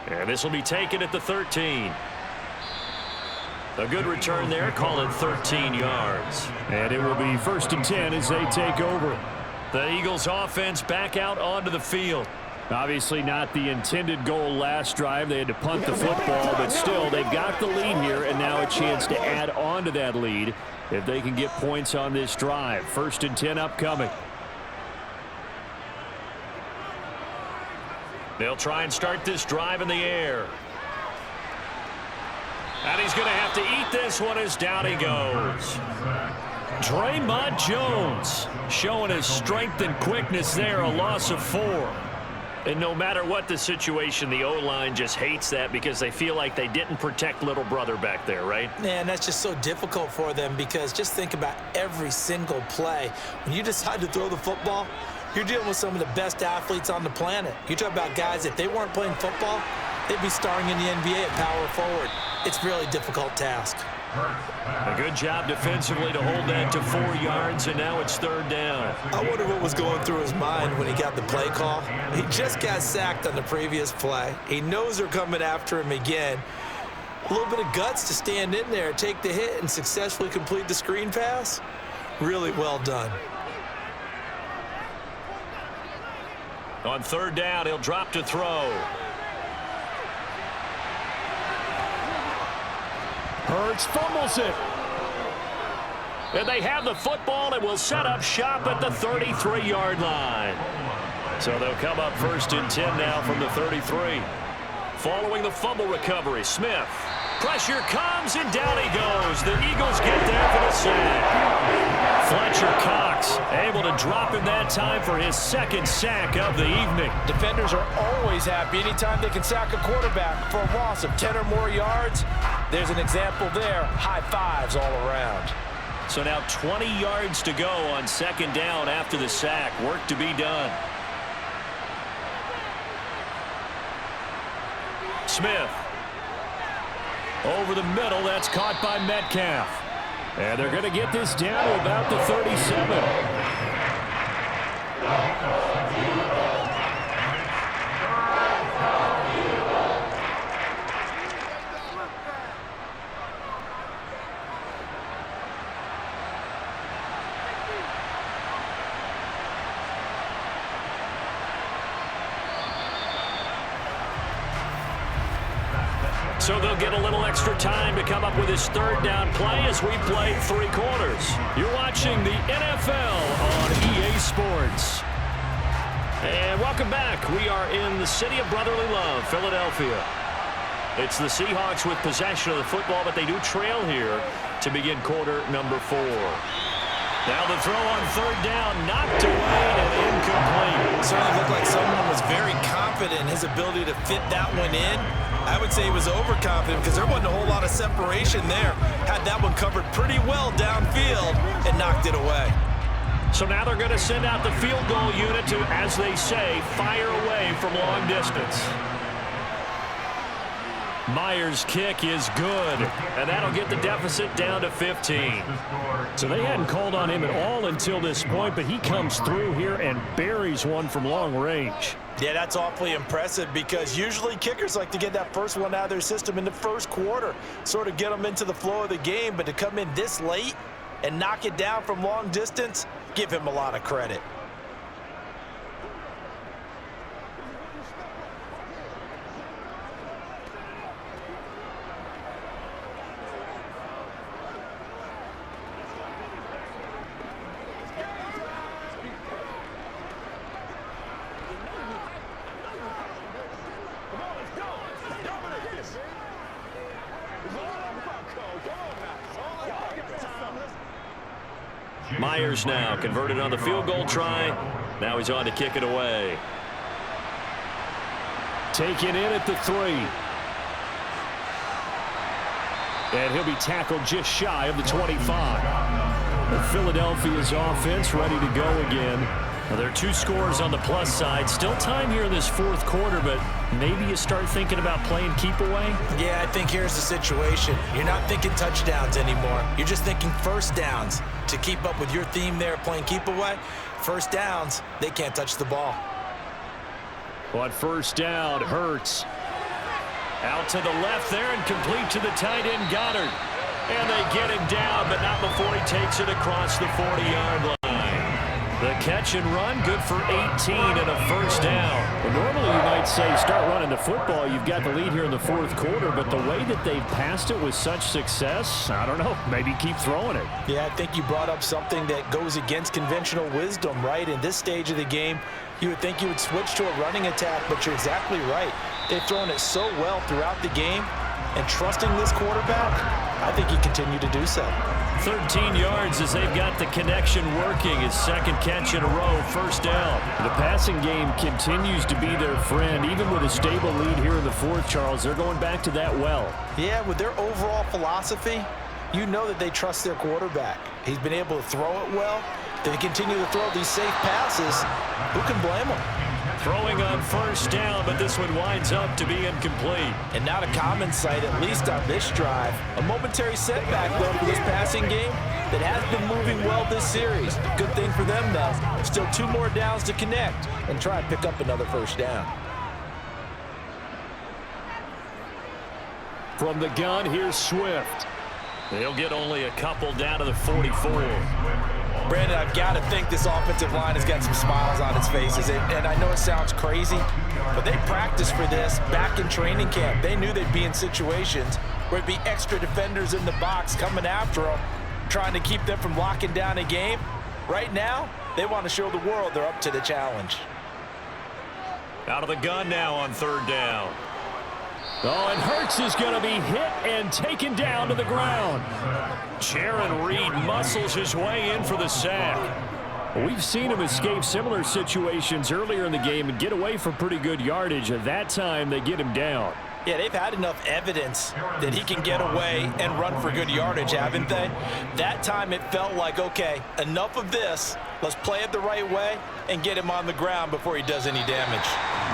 And this will be taken at the 13. A good return there, call it 13 yards. And it will be 1st and 10 as they take over. The Eagles offense back out onto the field. Obviously not the intended goal last drive. They had to punt the football, but still they've got the lead here and now a chance to add on to that lead if they can get points on this drive. 1st and 10 upcoming. They'll try and start this drive in the air. And he's going to have to eat this one as down he goes. Draymond Jones showing his strength and quickness there, a loss of 4. And no matter what the situation, the O-line just hates that because they feel like they didn't protect little brother back there, right? Man, that's just so difficult for them because just think about every single play. When you decide to throw the football, you're dealing with some of the best athletes on the planet. You talk about guys, if they weren't playing football, they'd be starring in the NBA at power forward. It's a really difficult task. A good job defensively to hold that to 4 yards, and now it's 3rd down. I wonder what was going through his mind when he got the play call. He just got sacked on the previous play. He knows they're coming after him again. A little bit of guts to stand in there, take the hit, and successfully complete the screen pass. Really well done. On 3rd down, he'll drop to throw. Hurts fumbles it. And they have the football and will set up shop at the 33-yard line. So they'll come up 1st and 10 now from the 33. Following the fumble recovery, Smith. Pressure comes, and down he goes. The Eagles get there for the sack. Fletcher Cox able to drop him that time for his 2nd sack of the evening. Defenders are always happy anytime they can sack a quarterback for a loss of 10 or more yards. There's an example there. High fives all around. So now 20 yards to go on 2nd down after the sack. Work to be done. Smith. Over the middle, that's caught by Metcalf. And they're going to get this down to about the 37. So they'll get a little extra time to come up with his 3rd down play as we play 3 quarters. You're watching the NFL on EA Sports. And welcome back. We are in the city of brotherly love, Philadelphia. It's the Seahawks with possession of the football, but they do trail here to begin quarter number 4. Now the throw on 3rd down, knocked away and incomplete. It certainly looked like someone was very confident in his ability to fit that one in. I would say he was overconfident because there wasn't a whole lot of separation there. Had that one covered pretty well downfield and knocked it away. So now they're going to send out the field goal unit to, as they say, fire away from long distance. Myers' kick is good, and that'll get the deficit down to 15. So they hadn't called on him at all until this point, but he comes through here and buries one from long range. Yeah, that's awfully impressive because usually kickers like to get that first one out of their system in the 1st quarter, sort of get them into the flow of the game, but to come in this late and knock it down from long distance, give him a lot of credit. Myers now converted on the field goal try. Now he's on to kick it away. Taken in at the 3. And he'll be tackled just shy of the 25. Philadelphia's offense ready to go again. Now, there are 2 scores on the plus side. Still time here in this 4th quarter, but maybe you start thinking about playing keep away? Yeah, I think here's the situation. You're not thinking touchdowns anymore. You're just thinking 1st downs. To keep up with your theme there, playing keep away, 1st downs, they can't touch the ball. On 1st down, Hurts. Out to the left there and complete to the tight end, Goddard. And they get him down, but not before he takes it across the 40-yard line. The catch and run, good for 18 and a 1st down. Well, normally you might say start running the football. You've got the lead here in the 4th quarter, but the way that they've passed it with such success, I don't know, maybe keep throwing it. Yeah, I think you brought up something that goes against conventional wisdom, right? In this stage of the game, you would think you would switch to a running attack, but you're exactly right. They've thrown it so well throughout the game, and trusting this quarterback, I think you continue to do so. 13 yards as they've got the connection working. His 2nd catch in a row, 1st down. The passing game continues to be their friend. Even with a stable lead here in the 4th, Charles, they're going back to that well. Yeah, with their overall philosophy, you know that they trust their quarterback. He's been able to throw it well. They continue to throw these safe passes. Who can blame them? Throwing on 1st down, but this one winds up to be incomplete. And not a common sight, at least on this drive. A momentary setback, though, for this passing game that has been moving well this series. Good thing for them, though. Still 2 more downs to connect and try and pick up another 1st down. From the gun, here's Swift. They'll get only a couple down to the 44. Brandon, I've got to think this offensive line has got some smiles on its faces. And I know it sounds crazy, but they practiced for this back in training camp. They knew they'd be in situations where it'd be extra defenders in the box coming after them. trying to keep them from locking down a game. Right now, they want to show the world they're up to the challenge. Out of the gun now on third down. Oh, and Hurts is going to be hit and taken down to the ground. Jaron Reed muscles his way in for the sack. We've seen him escape similar situations earlier in the game and get away from pretty good yardage. At that time, they get him down. Yeah, they've had enough evidence that he can get away and run for good yardage, haven't they? That time it felt like, okay, enough of this. Let's play it the right way and get him on the ground before he does any damage.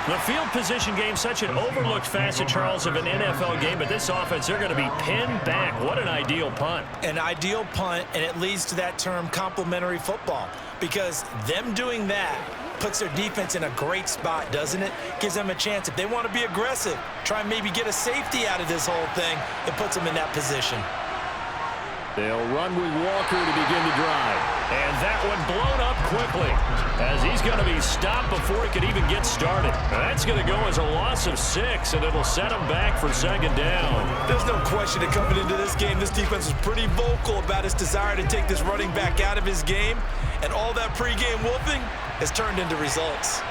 The field position game, such an overlooked facet, Charles, of an NFL game, but this offense, they're going to be pinned back. What an ideal punt. An ideal punt, and it leads to that term complementary football, because them doing that puts their defense in a great spot, doesn't it? Gives them a chance. If they want to be aggressive, try and maybe get a safety out of this whole thing, it puts them in that position. They'll run with Walker to begin the drive. And that one blown up quickly as he's going to be stopped before he could even get started. That's going to go as a loss of 6, and it'll set him back for second down. There's no question that coming into this game, this defense was pretty vocal about its desire to take this running back out of his game, and all that pregame whooping has turned into results.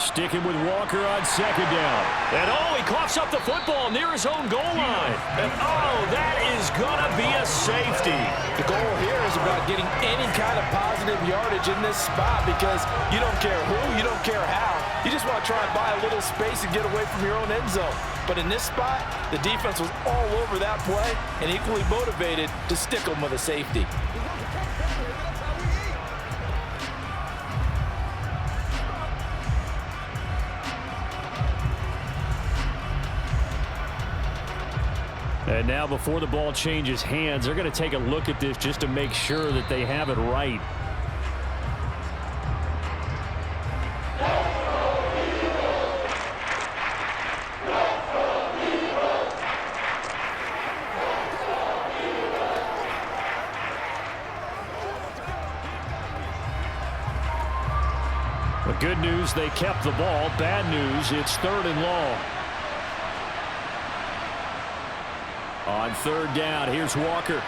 Sticking with Walker on second down. And oh, he coughs up the football near his own goal line. And oh, that is going to be a safety. The goal here is about getting any kind of positive yardage in this spot, because you don't care who, you don't care how. You just want to try and buy a little space and get away from your own end zone. But in this spot, the defense was all over that play and equally motivated to stick them with a safety. And now before the ball changes hands, they're going to take a look at this just to make sure that they have it right. The good news, they kept the ball. Bad news, it's third and long. On third down, here's Walker.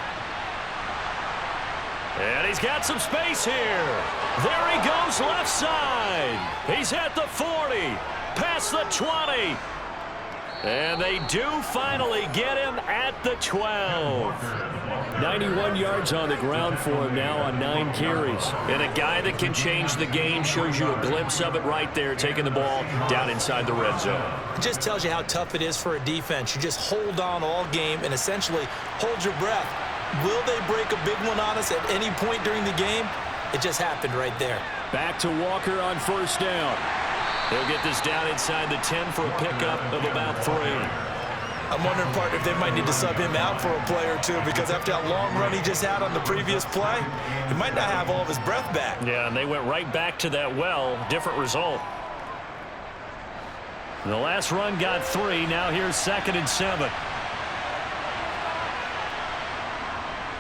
And he's got some space here. There he goes left side. He's at the 40, past the 20. And they do finally get him at the 12. 91 yards on the ground for him now on 9 carries. And a guy that can change the game, shows you a glimpse of it right there, taking the ball down inside the red zone. It just tells you how tough it is for a defense. You just hold on all game and essentially hold your breath. Will they break a big one on us at any point during the game? It just happened right there. Back to Walker on first down. They'll get this down inside the 10 for a pickup of about 3. I'm wondering, partner, if they might need to sub him out for a play or two, because after that long run he just had on the previous play, he might not have all of his breath back. Yeah, and they went right back to that well. Different result. The last run got 3. Now here's 2nd and 7.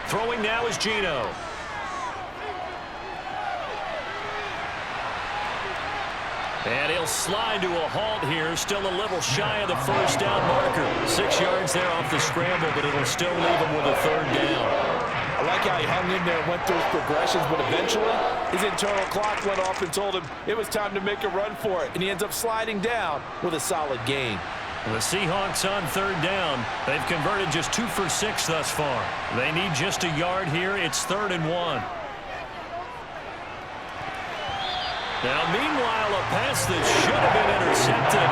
Throwing now is Geno. And he'll slide to a halt here, still a little shy of the first down marker. 6 yards there off the scramble, but it'll still leave him with a third down. I like how he hung in there and went through his progressions, but eventually his internal clock went off and told him it was time to make a run for it, and he ends up sliding down with a solid gain. The Seahawks on third down. They've converted just 2 for 6 thus far. They need just a yard here. It's 3rd and 1. Now, meanwhile, a pass that should have been intercepted,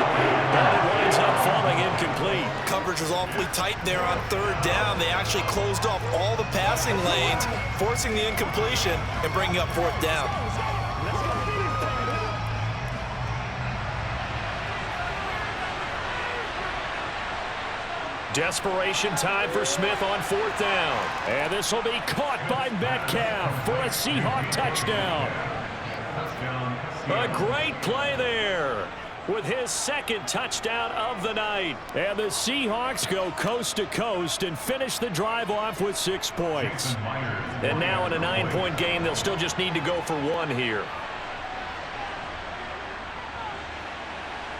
but it winds up falling incomplete. Coverage was awfully tight there on third down. They actually closed off all the passing lanes, forcing the incompletion and bringing up 4th down. Desperation time for Smith on 4th down. And this will be caught by Metcalf for a Seahawk touchdown. A great play there with his 2nd touchdown of the night. And the Seahawks go coast to coast and finish the drive off with 6 points. And now in a 9-point game, they'll still just need to go for 1 here.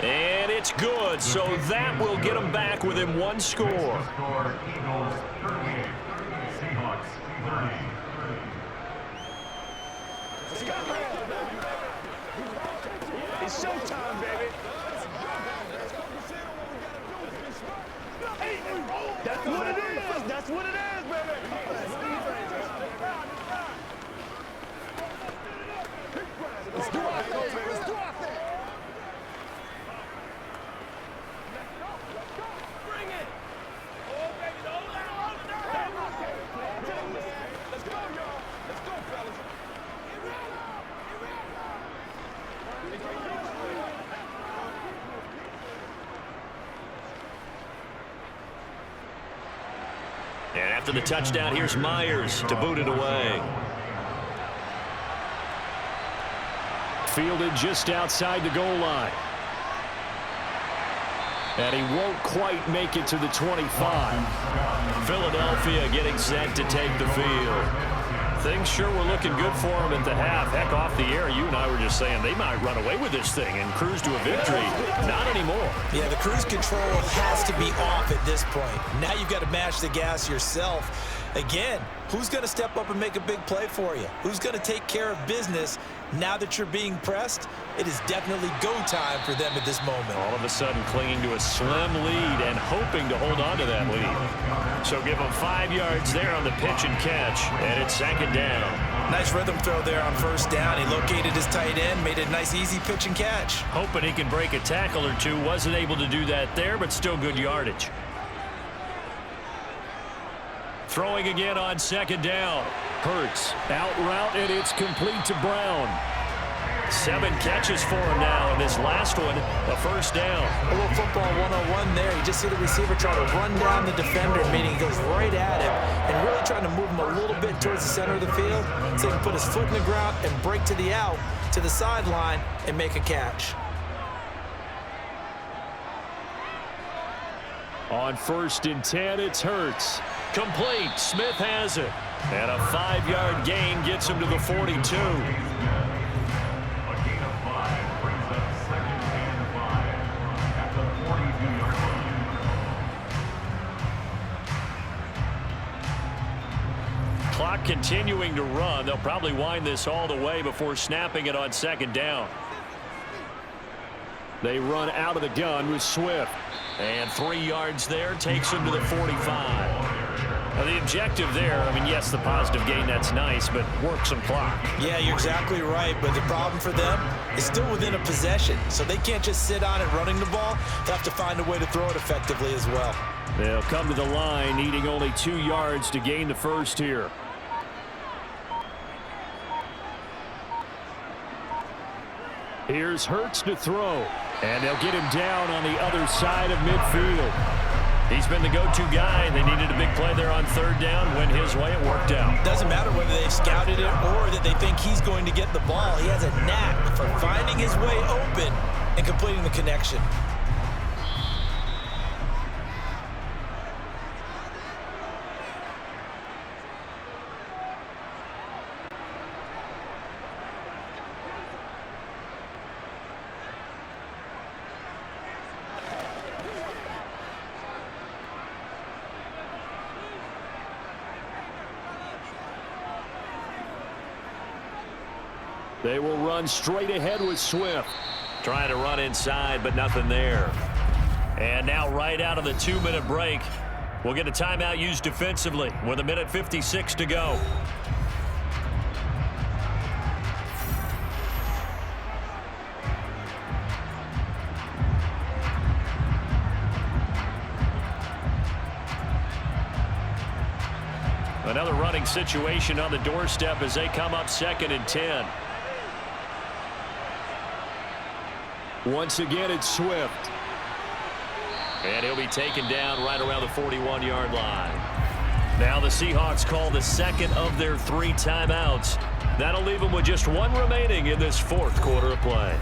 And it's good, so that will get them back within one score. Score Eagles 38, Seahawks 30. It's showtime, baby. That's what it is. That's what it is, baby. Let's do our thing, baby. Let's do our thing. Bring it. Oh, baby, don't let him hold it down. Let's go, y'all. Let's go, fellas. And after the touchdown, here's Myers to boot it away. Fielded just outside the goal line. And he won't quite make it to the 25. Philadelphia getting set to take the field. Things sure were looking good for him at the half. Heck, off the air, you and I were just saying they might run away with this thing and cruise to a victory. Not anymore. Yeah, the cruise control has to be off at this point. Now you've got to mash the gas yourself. Again, who's going to step up and make a big play for you? Who's going to take care of business now that you're being pressed? It is definitely go time for them at this moment. All of a sudden clinging to a slim lead and hoping to hold on to that lead. So give them 5 yards there on the pitch and catch, and it's second down. Nice rhythm throw there on first down. He located his tight end, made a nice easy pitch and catch. Hoping he can break a tackle or two. Wasn't able to do that there, but still good yardage. Throwing again on second down. Hurts out route, and it's complete to Brown. 7 catches for him now, and this last one, a first down. A little football 101 there. You just see the receiver try to run down the defender, meaning he goes right at him and really trying to move him a little bit towards the center of the field so he can put his foot in the ground and break to the out, to the sideline, and make a catch. On 1st and 10, it's Hurts. Complete. Smith has it. And a 5-yard gain gets him to the 42. A gain of 5 brings up 2nd and 5 at the 42-yard line. Clock continuing to run. They'll probably wind this all the way before snapping it on second down. They run out of the gun with Swift. And 3 yards there takes him to the 45. Now the objective there, I mean, yes, the positive gain, that's nice, but work some clock. Yeah, you're exactly right, but the problem for them is still within a possession, so they can't just sit on it running the ball. They have to find a way to throw it effectively as well. They'll come to the line, needing only 2 yards to gain the first here. Here's Hurts to throw, and they'll get him down on the other side of midfield. He's been the go-to guy. They needed a big play there on third down. Went his way. It worked out. Doesn't matter whether they've scouted it or that they think he's going to get the ball. He has a knack for finding his way open and completing the connection. They will run straight ahead with Swift. Trying to run inside, but nothing there. And now right out of the 2-minute break, we'll get a timeout used defensively with 1:56 to go. Another running situation on the doorstep as they come up 2nd and 10. Once again, it's Swift. And he'll be taken down right around the 41-yard line. Now the Seahawks call the second of their 3 timeouts. That'll leave them with just 1 remaining in this 4th quarter of play.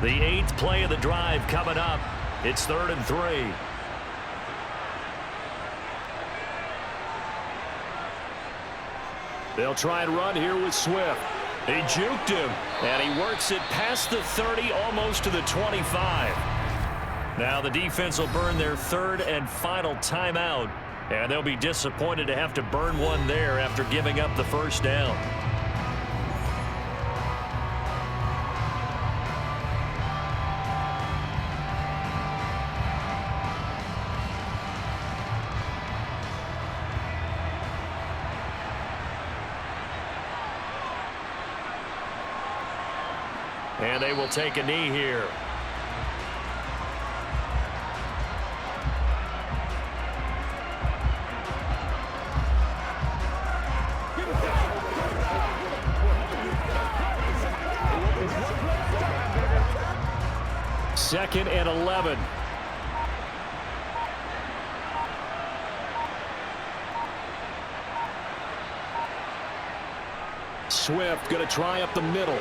The 8th play of the drive coming up. It's 3rd and 3. They'll try and run here with Swift. He juked him, and he works it past the 30, almost to the 25. Now the defense will burn their third and final timeout, and they'll be disappointed to have to burn one there after giving up the first down. And they will take a knee here. Second and 11. Swift going to try up the middle.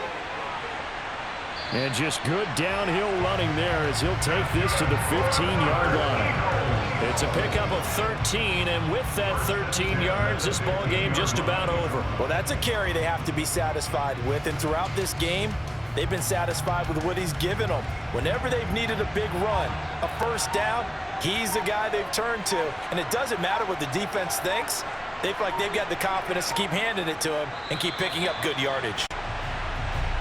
And just good downhill running there as he'll take this to the 15-yard line. It's a pickup of 13, and with that 13 yards, this ball game just about over. Well, that's a carry they have to be satisfied with, and throughout this game, they've been satisfied with what he's given them. Whenever they've needed a big run, a first down, he's the guy they've turned to. And it doesn't matter what the defense thinks. They feel like they've got the confidence to keep handing it to him and keep picking up good yardage.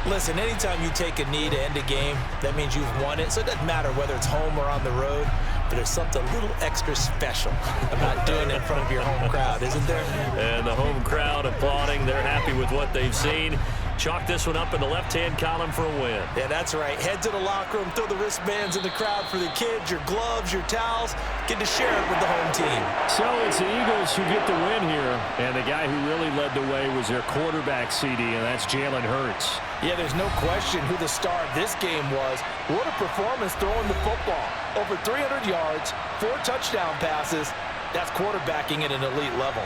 Listen, anytime you take a knee to end a game, that means you've won it. So it doesn't matter whether it's home or on the road, but there's something a little extra special about doing it in front of your home crowd, isn't there? And the home crowd applauding. They're happy with what they've seen. Chalk this one up in the left-hand column for a win. Yeah, that's right. Head to the locker room, throw the wristbands in the crowd for the kids, your gloves, your towels. Get to share it with the home team. So it's the Eagles who get the win here. And the guy who really led the way was their quarterback, CD, and that's Jalen Hurts. Yeah, there's no question who the star of this game was. What a performance throwing the football. Over 300 yards, 4 touchdown passes. That's quarterbacking at an elite level.